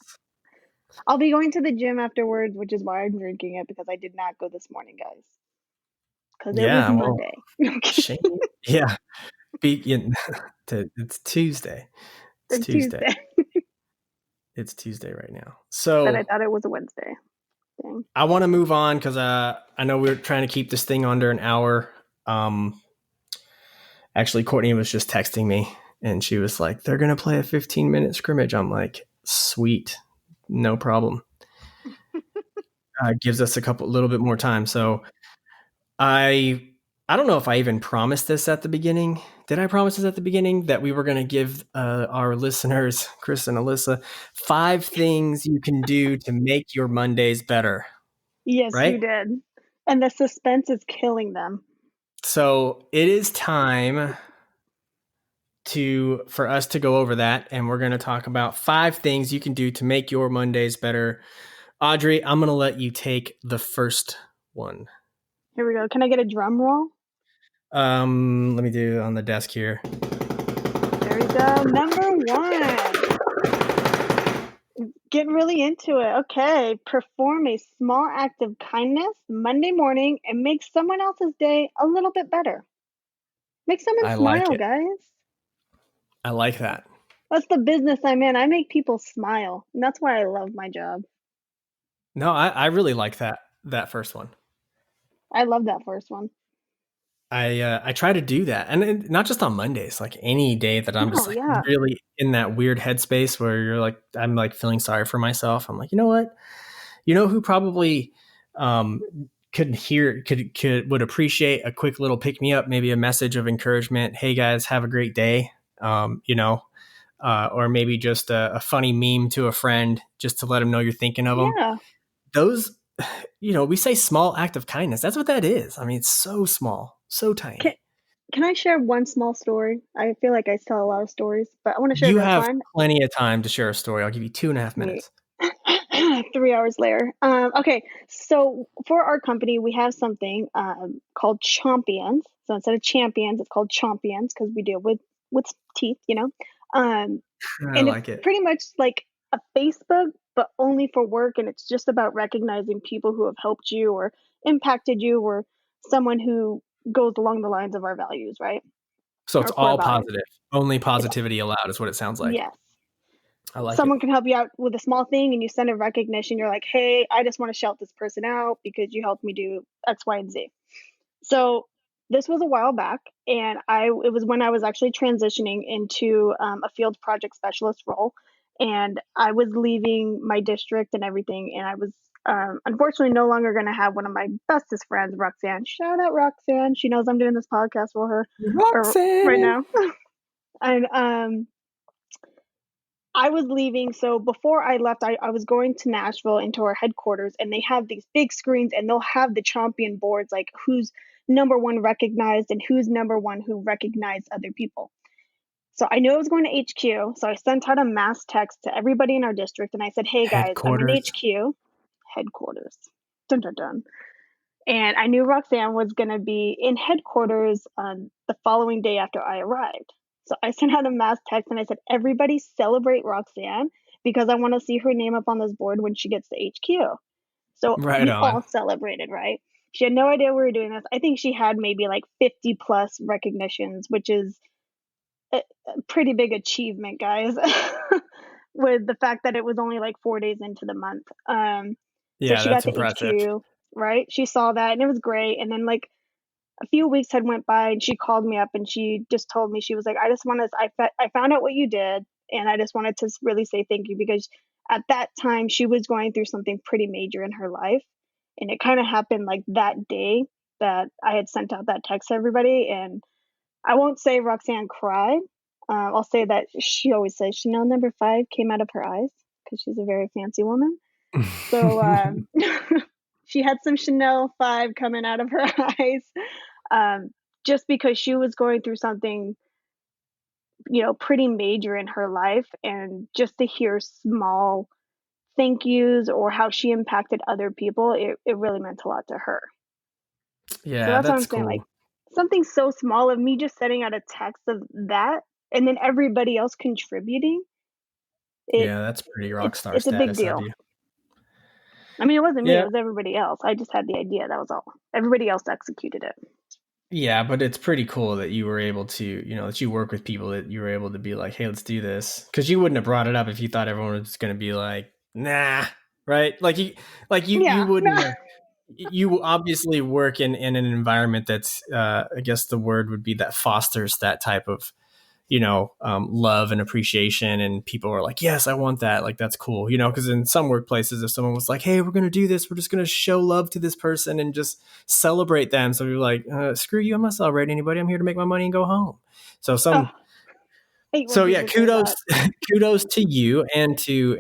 I'll be going to the gym afterwards, which is why I'm drinking it, because I did not go this morning, guys. Because it was Monday. Shame. Yeah. It's Tuesday. It's Tuesday. It's Tuesday right now. So but I thought it was a Wednesday. Dang. I want to move on because I know we're trying to keep this thing under an hour. Actually, Courtney was just texting me and she was like, they're going to play a 15-minute scrimmage. I'm like, sweet. No problem. Gives us a little bit more time. So I don't know if I even promised this at the beginning. Did I promise this at the beginning that we were going to give our listeners, Chris and Alyssa, 5 things you can do to make your Mondays better? Yes, right? You did. And the suspense is killing them. So it is time for us to go over that. And we're going to talk about 5 things you can do to make your Mondays better. Audrey, I'm going to let you take the first one. Here we go. Can I get a drum roll? Let me do it on the desk here. There we go. Number 1. Getting really into it. Okay. Perform a small act of kindness Monday morning and make someone else's day a little bit better. Make someone smile, guys. I like that. That's the business I'm in. I make people smile. And that's why I love my job. No, I really like that first one. I love that first one. I try to do that, and not just on Mondays, like any day that I'm really in that weird headspace where you're like, I'm like feeling sorry for myself. I'm like, you know what? You know who probably would appreciate a quick little pick me up, maybe a message of encouragement. Hey guys, have a great day. Or maybe just a funny meme to a friend just to let them know you're thinking of them. Yeah. Those, we say small act of kindness. That's what that is. I mean, it's so small, so tiny. Can I share one small story? I feel like I tell a lot of stories, but I want to share a You good have one. plenty of time to share a story. I'll give you 2.5 Wait. minutes. 3 hours later. Okay, so for our company, we have something called Champions. So instead of champions, it's called Champions because we deal with teeth, you know. Um, I and it's like it. pretty much like a Facebook, but only for work, and it's just about recognizing people who have helped you or impacted you, or someone who goes along the lines of our values, right? So it's Our core all values. positive. Only It's positivity allowed is what it sounds like. yes. I like it. Someone can help you out with a small thing and you send a recognition. You're like, hey, I just want to shout this person out because you helped me do X, Y, and Z. So this was a while back, and it was when I was actually transitioning into a field project specialist role, and I was leaving my district and everything, and I was unfortunately no longer going to have one of my bestest friends, Roxanne. Shout out Roxanne. She knows I'm doing this podcast for her or right Roxanne. now. And I was leaving. So before I left, I was going to Nashville into our headquarters, and they have these big screens, and they'll have the champion boards, like who's number one recognized and who's number one who recognized other people. So I knew I was going to HQ. So I sent out a mass text to everybody in our district, and I said, hey guys, I'm in Headquarters. HQ, headquarters. Dun dun dun. And I knew Roxanne was going to be in headquarters the following day after I arrived. So I sent out a mass text and I said, everybody celebrate Roxanne because I want to see her name up on this board when she gets to HQ. So Right we on. all celebrated, right? She had no idea we were doing this. I think she had maybe like 50 plus recognitions, which is a pretty big achievement, guys, with the fact that it was only like 4 days into the month. So Yeah, she that's got to impressive. HQ, right? She saw that and it was great. And then like a few weeks had went by and she called me up and she just told me, she was like, I just want to, I found out what you did. And I just wanted to really say thank you because at that time she was going through something pretty major in her life. And it kind of happened like that day that I had sent out that text to everybody. And I won't say Roxanne cried. I'll say that she always says Chanel number 5 came out of her eyes because she's a very fancy woman. So she had some Chanel 5 coming out of her eyes, just because she was going through something, pretty major in her life. And just to hear small thank yous or how she impacted other people, it really meant a lot to her. So Yeah, that's what I'm that's saying. Like cool. something so small of me just sending out a text of that and then everybody else contributing, it Yeah, that's pretty rock it's star it's a big status of deal. you. I mean, it wasn't me, it Yeah. was everybody else. I just had the idea, that was all. Everybody else executed it. Yeah, but it's pretty cool that you were able to, that you work with people that you were able to be like, hey, let's do this. Because you wouldn't have brought it up if you thought everyone was going to be like, nah, right? Like you Yeah. wouldn't have. You obviously work in an environment that's, I guess the word would be that fosters that type of, love and appreciation. And people are like, yes, I want that. Like, that's cool, because in some workplaces, if someone was like, hey, we're going to do this, we're just going to show love to this person and just celebrate them. So you're like, screw you. I'm not celebrating anybody. I'm here to make my money and go home. So Oh, I hate when so yeah, people say kudos, that. kudos to you and to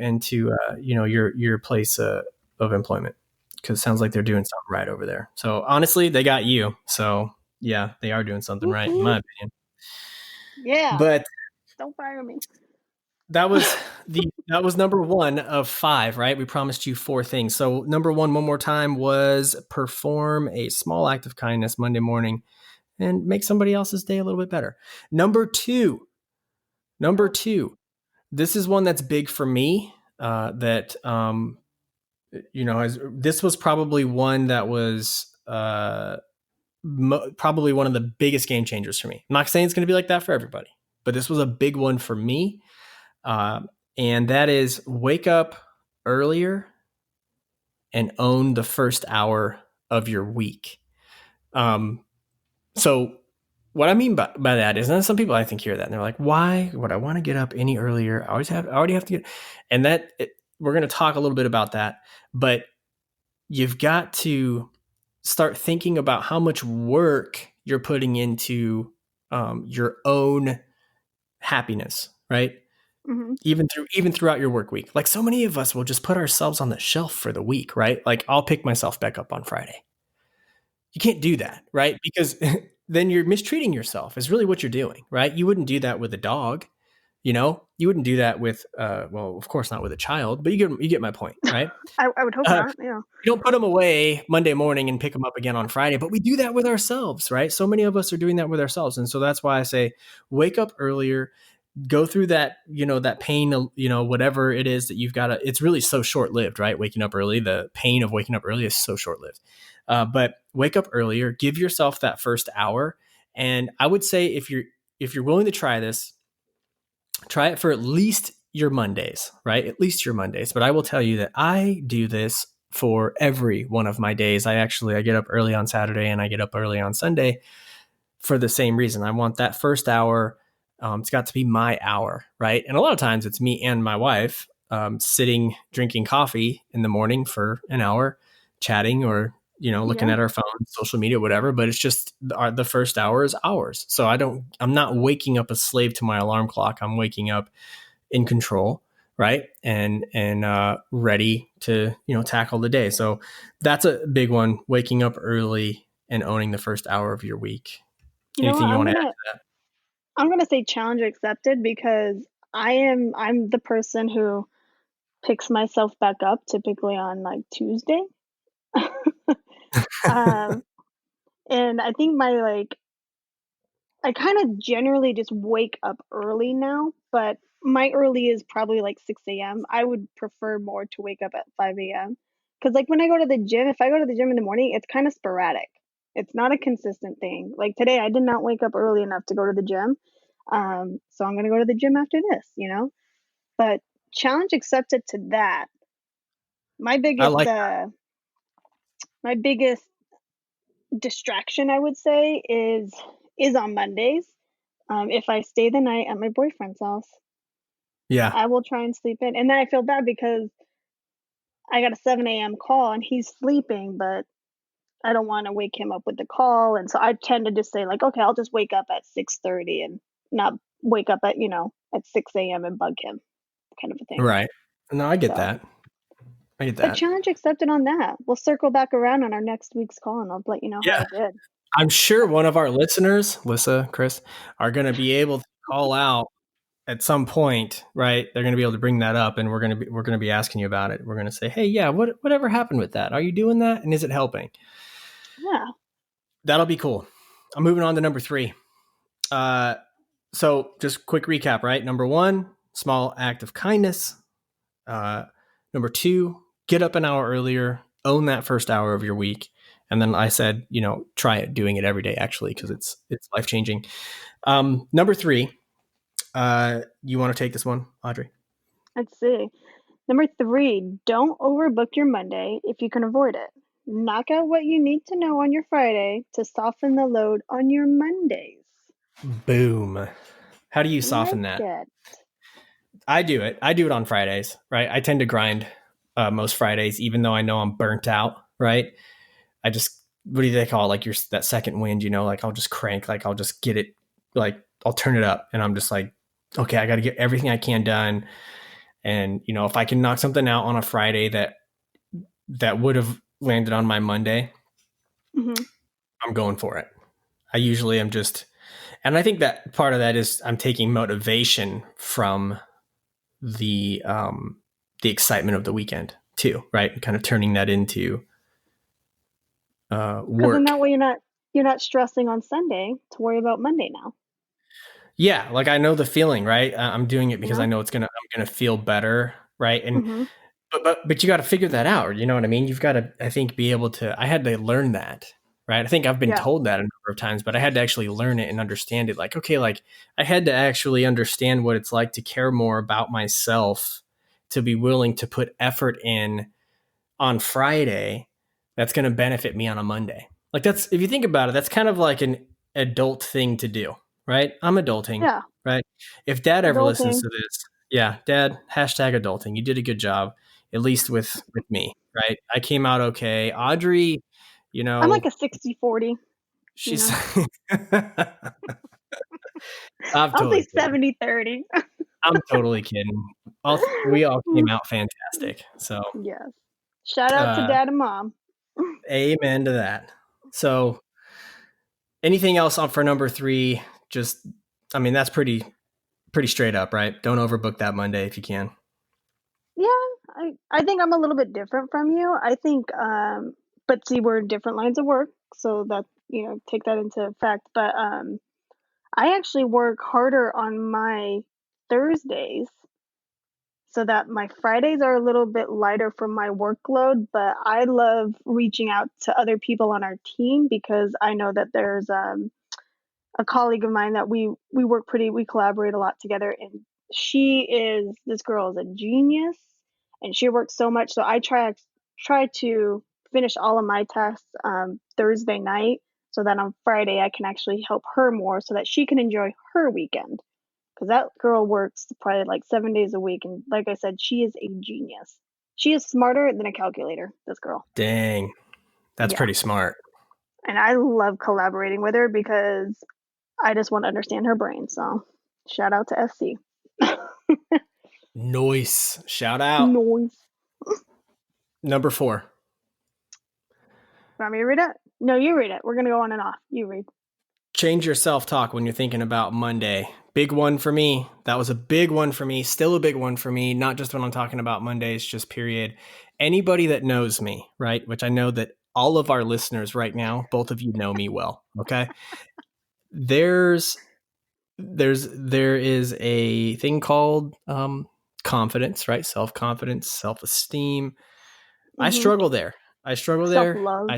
your place of employment, because it sounds like they're doing something right over there. So honestly, they got you. So yeah, they are doing something Woot right, in woot. my opinion. Yeah, But don't fire me. that was that was number one of five, right? We promised you four things. So number one more time, was perform a small act of kindness Monday morning and make somebody else's day a little bit better. Number Oh, two, this is one that's big for me. That this was probably one that was probably one of the biggest game changers for me. I'm not saying it's going to be like that for everybody, but this was a big one for me. And that is wake up earlier and own the first hour of your week. So what I mean by that is, and some people I think hear that and they're like, why would I want to get up any earlier? I already have to get, and we're going to talk a little bit about that, but you've got to start thinking about how much work you're putting into your own happiness, right? mm-hmm. Even throughout your work week. Like, so many of us will just put ourselves on the shelf for the week, right? Like, I'll pick myself back up on Friday. You can't do that, right? Because then you're mistreating yourself is really what you're doing, right? You wouldn't do that with a dog, you wouldn't do that with, well, of course not with a child, but you get my point, right? I would hope Uh, not. Yeah. you don't put them away Monday morning and pick them up again on Friday, but we do that with ourselves, right? So many of us are doing that with ourselves. And so that's why I say wake up earlier, go through that, that pain, whatever it is that you've got to, it's really so short lived, right? Waking up early, the pain of waking up early is so short lived. But wake up earlier, give yourself that first hour. And I would say if you're willing to try this, try it for at least your Mondays, right? At least your Mondays. But I will tell you that I do this for every one of my days. I get up early on Saturday and I get up early on Sunday for the same reason. I want that first hour. It's got to be my hour, right? And a lot of times it's me and my wife sitting, drinking coffee in the morning for an hour, chatting or looking at our phone, social media, whatever. But it's just the first hour is ours. So I'm not waking up a slave to my alarm clock. I'm waking up in control, right? And ready to tackle the day. So that's a big one. Waking up early and owning the first hour of your week. Anything you want to add to that? I'm gonna say challenge accepted because I'm the person who picks myself back up typically on like Tuesday. um, and I think I kind of generally just wake up early now, but my early is probably like 6 a.m. I would prefer more to wake up at 5 a.m. Because like when I go to the gym, if I go to the gym in the morning, it's kind of sporadic. It's not a consistent thing. Like today, I did not wake up early enough to go to the gym. So I'm gonna go to the gym after this. But challenge accepted to that. My I biggest like my biggest distraction, I would say, is on Mondays. If I stay the night at my boyfriend's house, Yeah. I will try and sleep in, and then I feel bad because I got a 7 a.m. call and he's sleeping, but I don't want to wake him up with the call, and so I tend to just say like, okay, I'll just wake up at 6:30 and not wake up at 6 a.m. and bug him, kind of a thing. Right. No, I get So, that. I get but that. challenge accepted on that. We'll circle back around on our next week's call, and I'll let you know how Yeah. I did. I'm sure one of our listeners, Lissa, Chris, are going to be able to call out at some point, right? They're going to be able to bring that up, and we're going to be asking you about it. We're going to say, hey, yeah, whatever happened with that? Are you doing that, and is it helping? Yeah. That'll be cool. I'm moving on to number 3. So just quick recap, right? Number 1, small act of kindness. Number 2, get up an hour earlier, own that first hour of your week. And then I said, try it, doing it every day, actually, because it's life changing. Number 3, you want to take this one, Audrey? Let's see. Number 3, don't overbook your Monday if you can avoid it. Knock out what you need to know on your Friday to soften the load on your Mondays. Boom. How do you soften that? It. I do it. I do it on Fridays, right? I tend to grind most Fridays, even though I know I'm burnt out, right? I just, what do they call it? Like that second wind, like I'll just crank, like I'll just get it, like I'll turn it up and I'm just like, okay, I got to get everything I can done. And, if I can knock something out on a Friday that would have landed on my Monday, I'm going for it. I usually am just, and I think that part of that is I'm taking motivation from the excitement of the weekend too, right? And kind of turning that into work. Because in that way you're not stressing on Sunday to worry about Monday now. Yeah, like I know the feeling, right? I'm doing it because I know I'm gonna feel better, right? And but you got to figure that out. You know what I mean? You've got to, I think, be able to. I had to learn that, right? I think I've been told that a number of times, but I had to actually learn it and understand it. Like, okay, like I had to actually understand what it's like to care more about myself, to be willing to put effort in on Friday. That's going to benefit me on a Monday. Like that's, if you think about it, that's kind of like an adult thing to do, right? I'm adulting, right? If Dad ever listens to this, yeah, Dad, #adulting. You did a good job, at least with me, right? I came out okay. Audrey, I'm like a 60-40. She's I'll say 70-30. I'm totally kidding. We all came out fantastic. So yes. Shout out to Dad and Mom. Amen to that. So anything else on for number 3? Just, I mean, that's pretty straight up, right? Don't overbook that Monday if you can. Yeah, I think I'm a little bit different from you. I think, but see, we're in different lines of work, so that, take that into fact. But I actually work harder on my Thursdays so that my Fridays are a little bit lighter from my workload. But I love reaching out to other people on our team because I know that there's a colleague of mine that we collaborate a lot together, and this girl is a genius, and she works so much. So I try to finish all of my tasks Thursday night, so that on Friday I can actually help her more, so that she can enjoy her weekend. Because that girl works probably like 7 days a week, and like I said, she is a genius. She is smarter than a calculator. This girl. Dang, that's Yeah, pretty smart. and I love collaborating with her because I just want to understand her brain. So shout out to SC. Noise. Shout out. Noise. Number 4. Want me to read it? No, you read it. We're going to go on and off. You read. Change your self-talk when you're thinking about Monday. Big one for me. That was a big one for me. Still a big one for me. Not just when I'm talking about Mondays, just period. Anybody that knows me, right? Which I know that all of our listeners right now, both of you know me well. Okay. There is a thing called confidence, right? Self-confidence, self-esteem. I struggle there. I Self-love.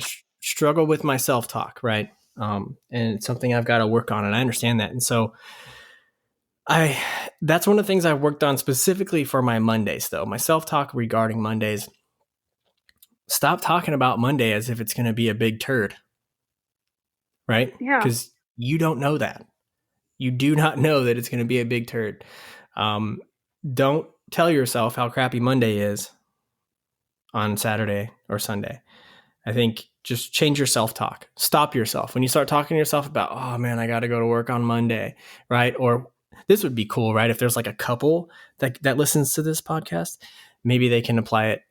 struggle with my self-talk, right? And it's something I've got to work on, and I understand that. And so that's one of the things I've worked on specifically for my Mondays, though. My self-talk regarding Mondays. Stop talking about Monday as if it's going to be a big turd, right? Yeah. Because you don't know that. You do not know that it's going to be a big turd. Don't tell yourself how crappy Monday is on Saturday or Sunday. I think just change your self-talk. Stop yourself. When you start talking to yourself about, oh man, I got to go to work on Monday, right? Or this would be cool, right? If there's like a couple that listens to this podcast, maybe they can apply it,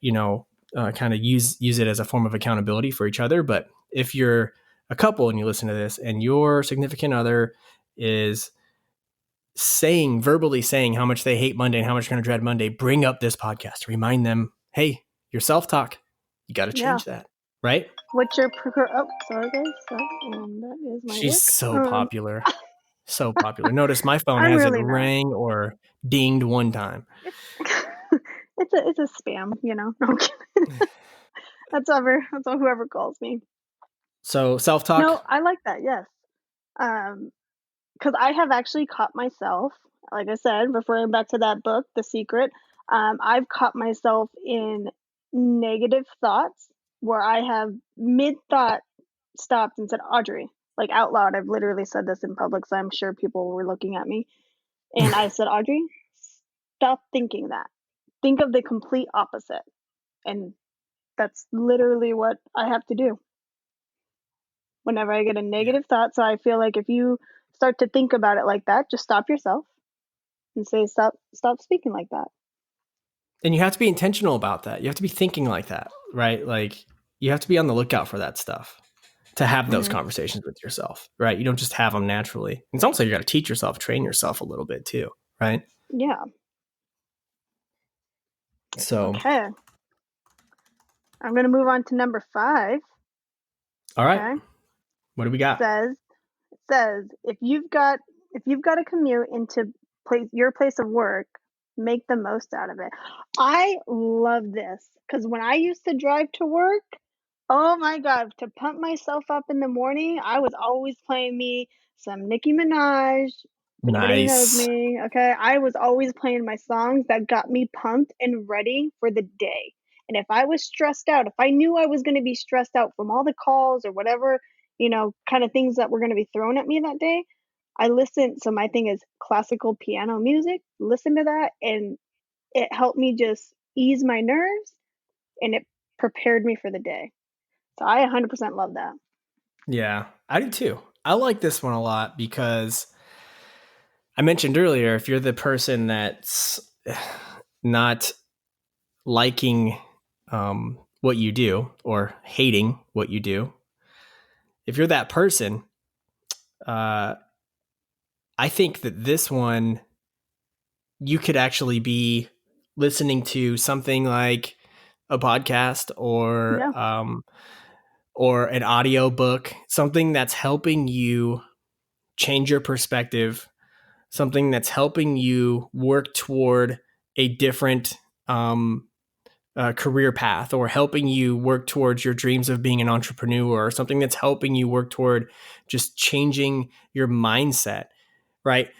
kind of use it as a form of accountability for each other. But if you're a couple and you listen to this and your significant other is verbally saying how much they hate Monday and how much they're going to dread Monday, bring up this podcast. Remind them, hey, your self-talk, you got to change that, right? What's your oh, sorry guys. Sorry. That is my She's work. so popular. So popular. Notice my phone I'm hasn't really not. rang or dinged one time. It's a spam, No, I'm kidding. That's whoever calls me. So self-talk. No, I like that. Yes. Because I have actually caught myself, like I said, referring back to that book, The Secret. I've caught myself in negative thoughts where I have mid-thought stopped and said, Audrey, like out loud. I've literally said this in public, so I'm sure people were looking at me. And I said, Audrey, stop thinking that. Think of the complete opposite. And that's literally what I have to do whenever I get a negative thought. So I feel like if you start to think about it like that, just stop yourself and say, stop speaking like that. And you have to be intentional about that. You have to be thinking like that, right? Like you have to be on the lookout for that stuff to have those conversations with yourself, right? You don't just have them naturally. It's almost like you got to teach yourself, train yourself a little bit too, right? Yeah. So, okay. I'm going to move on to number 5. All right. Okay. What do we got? It says if you've got a commute into your place of work, make the most out of it. I love this because when I used to drive to work, oh my God, to pump myself up in the morning, I was always playing me some Nicki Minaj. Anybody knows me, okay? I was always playing my songs that got me pumped and ready for the day. And if I was stressed out, if I knew I was going to be stressed out from all the calls or whatever, kind of things that were going to be thrown at me that day, I listened. So my thing is classical piano music, listen to that, and it helped me just ease my nerves and it prepared me for the day. So I 100% love that. Yeah, I do too. I like this one a lot because I mentioned earlier, if you're the person that's not liking what you do or hating what you do, if you're that person, I think that this one, you could actually be listening to something like a podcast or an audio book, something that's helping you change your perspective, something that's helping you work toward a different career path, or helping you work towards your dreams of being an entrepreneur, or something that's helping you work toward just changing your mindset, right?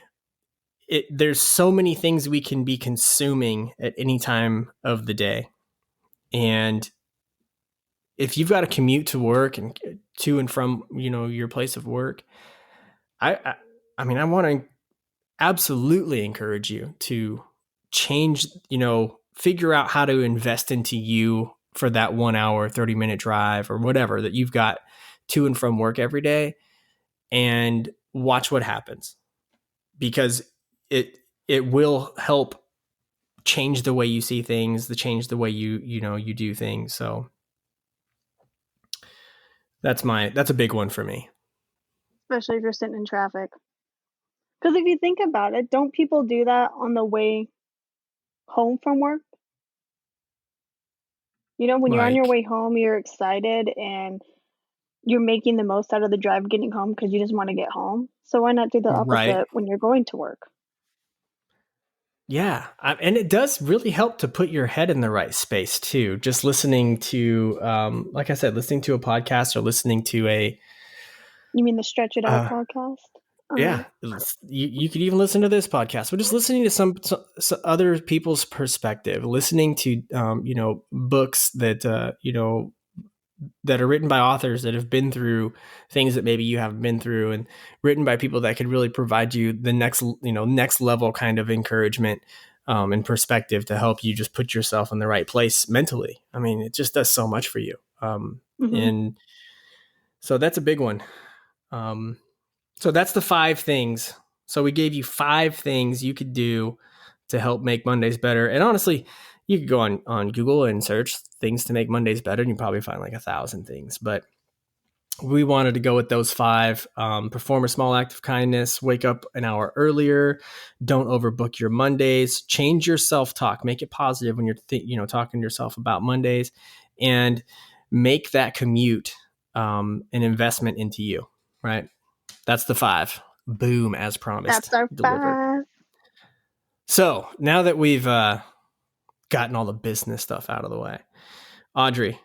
There's so many things we can be consuming at any time of the day. And if you've got to commute to work and to and from, your place of work, I mean, I want to absolutely encourage you to change, figure out how to invest into you for that 1 hour, 30-minute drive or whatever that you've got to and from work every day, and watch what happens, because it will help change the way you see things, change the way you do things. So that's a big one for me. Especially if you're sitting in traffic. Because if you think about it, don't people do that on the way home from work? When you're on your Like, way home, you're excited and you're making the most out of the drive getting home because you just want to get home. So why not do the right. opposite when you're going to work? Yeah. And it does really help to put your head in the right space too. Just listening to, like I said, listening to a podcast or listening to You mean the Stretch It Out podcast? Yeah. You could even listen to this podcast, but just listening to some other people's perspective, listening to, books that, that are written by authors that have been through things that maybe you haven't been through, and written by people that could really provide you the next level kind of encouragement and perspective to help you just put yourself in the right place mentally. I mean, it just does so much for you. And so that's a big one. So that's the 5 things. So we gave you 5 things you could do to help make Mondays better. And honestly, you could go on Google and search things to make Mondays better, and you probably find like 1,000 things. But we wanted to go with those 5. Perform a small act of kindness. Wake up an hour earlier. Don't overbook your Mondays. Change your self-talk. Make it positive when you're talking to yourself about Mondays, and make that commute an investment into you. Right. That's the 5. Boom, as promised. That's our delivered. 5. So now that we've gotten all the business stuff out of the way, Audrey,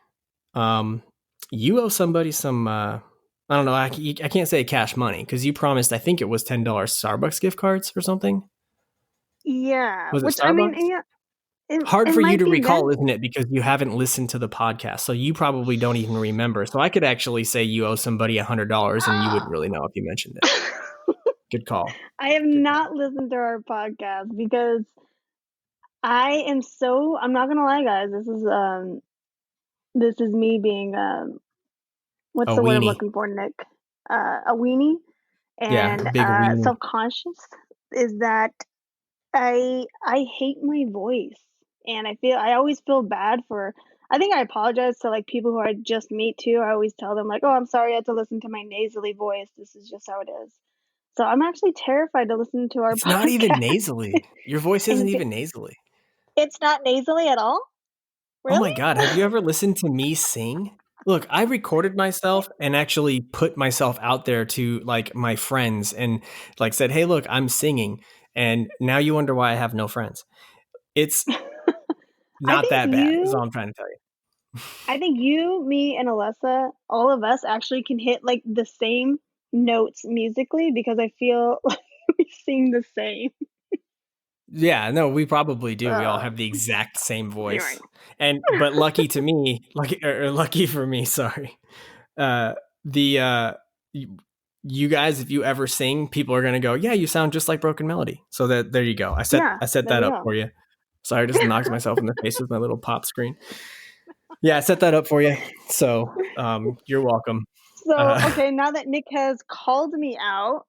you owe somebody some, I don't know, I can't say cash money, because you promised, I think it was $10 Starbucks gift cards or something. Yeah. Was it Which, Starbucks? I mean, yeah. Hard for you to recall, isn't it? Because you haven't listened to the podcast, so you probably don't even remember. So I could actually say you owe somebody $100 and you wouldn't really know if you mentioned it. Good call. I have not listened to our podcast because I'm not gonna lie, guys. This is me being what's the word I'm looking for, Nick? A weenie. And big weenie. Self-conscious is that I hate my voice, and I always feel bad for. I think I apologize to like people who I just meet too. I always tell them like, "Oh, I'm sorry I had to listen to my nasally voice. This is just how it is." So I'm actually terrified to listen to our It's podcast. not even nasally. Your voice isn't even nasally. It's not nasally at all? Really? Oh my God. Have you ever listened to me sing? Look, I recorded myself and actually put myself out there to like my friends and like said, "Hey, look, I'm singing." And now you wonder why I have no friends. It's not that bad, is all I'm trying to tell you. I think you, me, and Alessa, all of us actually can hit like the same notes musically because I feel like we sing the same. Yeah, no, we probably do. We all have the exact same voice. Right. But lucky for me, sorry. You guys, if you ever sing, people are gonna go, "Yeah, you sound just like Broken Melody." So there you go. I set that up for you. Sorry, I just knocked myself in the face with my little pop screen. Yeah, I set that up for you. So you're welcome. So okay, now that Nick has called me out,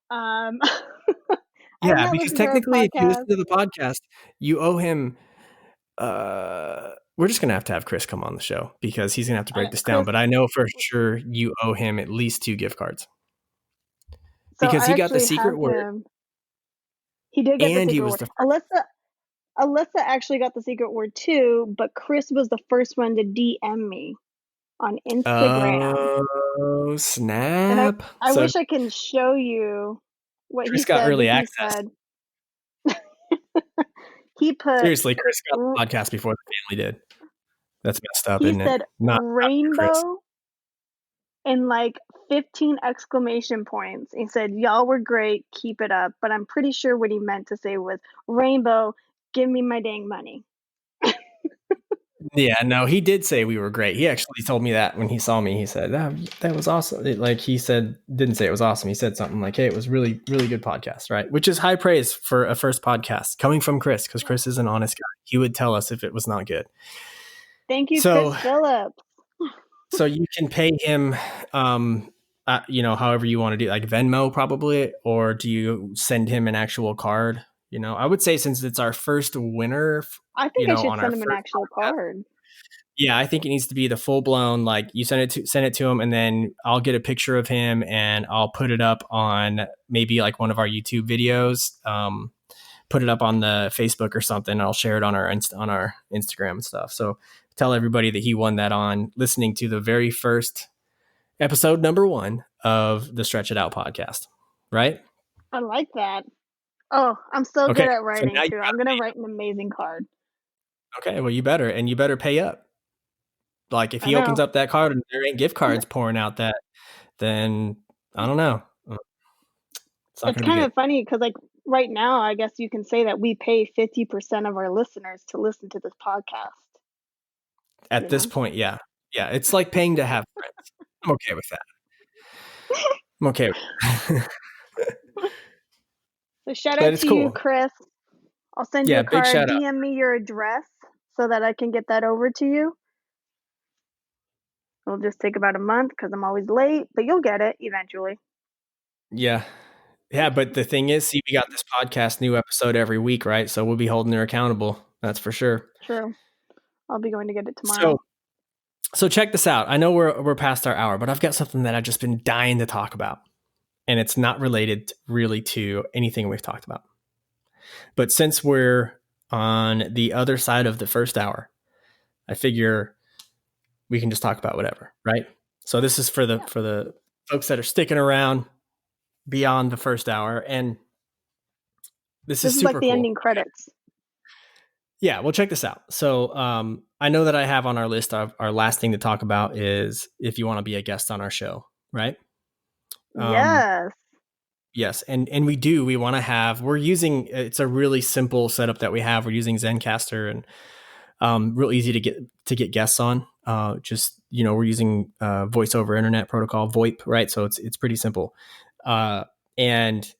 yeah, because technically, if you listen to the podcast, you owe him we're just going to have Chris come on the show because he's going to have to break this down. But I know for sure you owe him at least 2 gift cards. So Because I he got the actually secret have word. him. He did get the And he secret was word. the first. Alyssa actually got the secret word too, but Chris was the first one to DM me on Instagram. Oh, And snap. I So wish I can show you what he Chris got said, but early he access. said he put Seriously, Chris got the podcast before the family did. That's messed up, isn't it? He said rainbow and like 15 exclamation points. He said, "Y'all were great, keep it up." But I'm pretty sure what he meant to say was, "Rainbow, give me my dang money." Yeah, no, he did say we were great. He actually told me that when he saw me. He said, that was awesome. He said, didn't say it was awesome. He said something like, hey, it was really, really good podcast, right? Which is high praise for a first podcast coming from Chris, because Chris is an honest guy. He would tell us if it was not good. Thank you, Chris Phillips. So you can pay him, however you want to do, like Venmo probably, or do you send him an actual card? I would say since it's our first winner, I think I should send him an actual card. Yeah, I think it needs to be the full blown, like you send it to him, and then I'll get a picture of him and I'll put it up on maybe like one of our YouTube videos, put it up on the Facebook or something. I'll share it on our Instagram and stuff. So tell everybody that he won that on listening to the very first episode, number 1 of the Stretch It Out podcast. Right? I like that. Oh, I'm so good at writing too. I'm going to write an amazing card. Okay, well you better pay up. Like if he opens up that card and there ain't gift cards pouring out that, then I don't know. It's kind of funny because like right now, I guess you can say that we pay 50% of our listeners to listen to this podcast. At this point, yeah. Yeah, it's like paying to have friends. I'm okay with that. I'm okay with that. So shout out to you, Chris. I'll send you a card. DM me your address so that I can get that over to you. It'll just take about a month because I'm always late, but you'll get it eventually. Yeah. Yeah, but the thing is, see, we got this podcast new episode every week, right? So we'll be holding her accountable. That's for sure. True. I'll be going to get it tomorrow. So check this out. I know we're past our hour, but I've got something that I've just been dying to talk about. And it's not related really to anything we've talked about. But since we're on the other side of the first hour, I figure we can just talk about whatever, right? So this is for the folks that are sticking around beyond the first hour, and this is super like the cool. Ending credits. Yeah, well, check this out. So I know that I have on our list of our last thing to talk about is if you want to be a guest on our show, right? Yes. Yes, and we want to have. We're using it's a really simple setup that we have. We're using Zencastr and real easy to get guests on. Just we're using voice over internet protocol VoIP, right? So it's pretty simple. And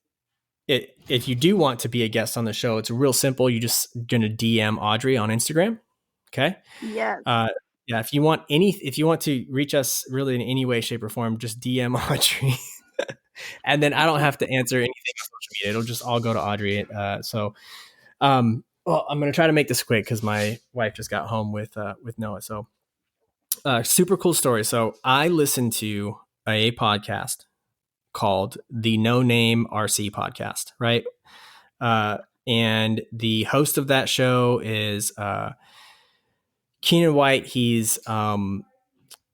if you do want to be a guest on the show, it's real simple. You're just gonna DM Audrey on Instagram. Okay. Yes. Yeah. If you want to reach us really in any way, shape, or form, just DM Audrey. And then I don't have to answer anything on social media. It'll just all go to Audrey. Well, I'm going to try to make this quick because my wife just got home with Noah. So super cool story. So I listened to a podcast called the No Name RC podcast, right? And the host of that show is Keenan White. He's they call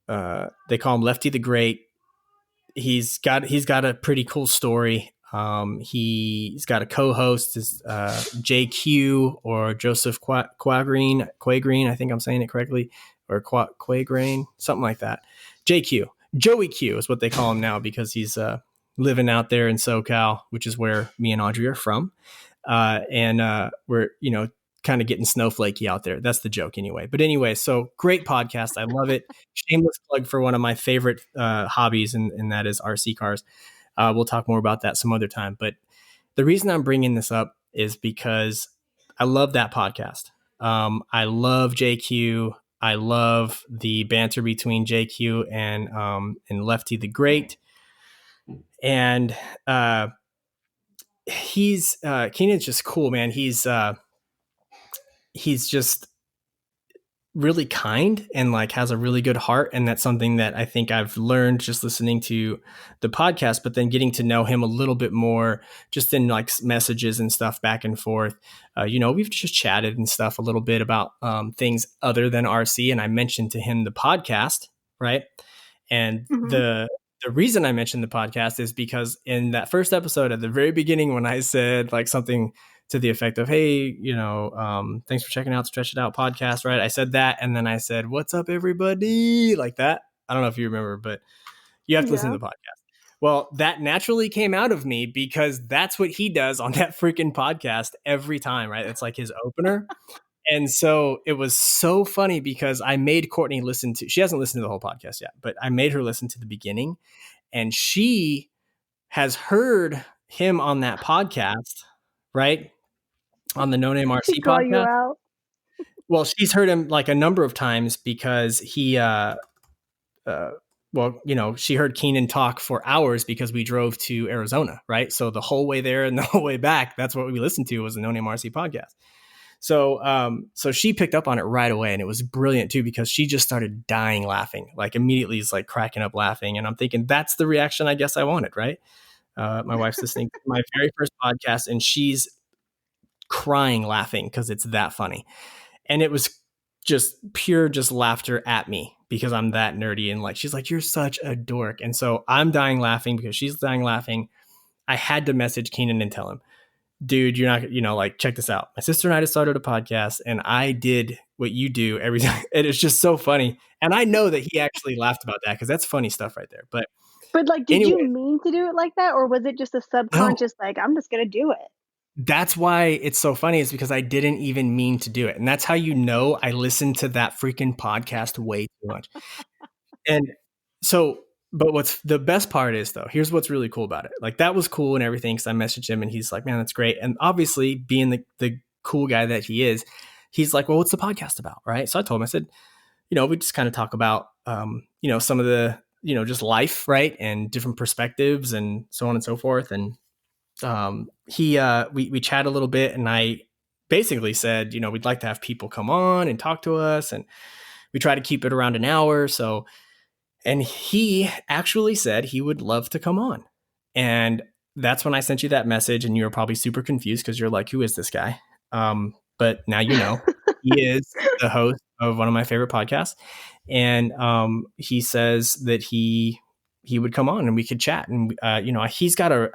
him Lefty the Great. He's got a pretty cool story. He's got a co-host is JQ or Joseph Quagreen. I think I'm saying it correctly, or Quagrain, something like that. JQ, Joey Q is what they call him now because he's living out there in SoCal, which is where me and Audrey are from. And we're kind of getting snowflakey out there. That's the joke anyway. But anyway, so great podcast. I love it. Shameless plug for one of my favorite hobbies, and that is RC cars. We'll talk more about that some other time. But the reason I'm bringing this up is because I love that podcast. I love JQ. I love the banter between JQ and Lefty the Great. And Keenan's just cool, man. He's just really kind and like has a really good heart. And that's something that I think I've learned just listening to the podcast, but then getting to know him a little bit more just in like messages and stuff back and forth. We've just chatted and stuff a little bit about things other than RC. And I mentioned to him the podcast, right? And Mm-hmm. the reason I mentioned the podcast is because in that first episode at the very beginning, when I said like something to the effect of, hey, thanks for checking out Stretch It Out podcast, right? I said that. And then I said, what's up, everybody? Like that. I don't know if you remember, but you have to listen to the podcast. Well, that naturally came out of me because that's what he does on that freaking podcast every time, right? It's like his opener. And so it was so funny because I made Courtney listen to, she hasn't listened to the whole podcast yet, but I made her listen to the beginning, and she has heard him on that podcast, right? On the No Name She RC call you podcast. out. Well, she's heard him like a number of times because she heard Keenan talk for hours because we drove to Arizona, right? So the whole way there and the whole way back, that's what we listened to was the No Name RC podcast. So she picked up on it right away, and it was brilliant too because she just started dying laughing, like immediately is like cracking up laughing, and I'm thinking that's the reaction I guess I wanted, right? My wife's listening to my very first podcast, and she's crying laughing because it's that funny, and it was just pure just laughter at me because I'm that nerdy, and like she's like, you're such a dork, and so I'm dying laughing because she's dying laughing. I had to message Keenan and tell him, dude, you're not, like, check this out. My sister and I just started a podcast, and I did what you do every time. And it's just so funny. And I know that he actually laughed about that because that's funny stuff right there. But like, did you anyway, mean to do it like that? Or was it just a subconscious, like, I'm just going to do it? That's why it's so funny is because I didn't even mean to do it. And that's how you know I listened to that freaking podcast way too much. And so, but what's the best part is though, here's what's really cool about it. Like that was cool and everything. So I messaged him and he's like, man, that's great. And obviously being the cool guy that he is, he's like, well, what's the podcast about? Right. So I told him, I said, we just kind of talk about, some of the, just life, right. And different perspectives and so on and so forth. And we chat a little bit, and I basically said, we'd like to have people come on and talk to us, and we try to keep it around an hour. So, and he actually said he would love to come on. And that's when I sent you that message, and you were probably super confused because you're like, who is this guy? But now you know he is the host of one of my favorite podcasts. And he says that he would come on and we could chat. And, I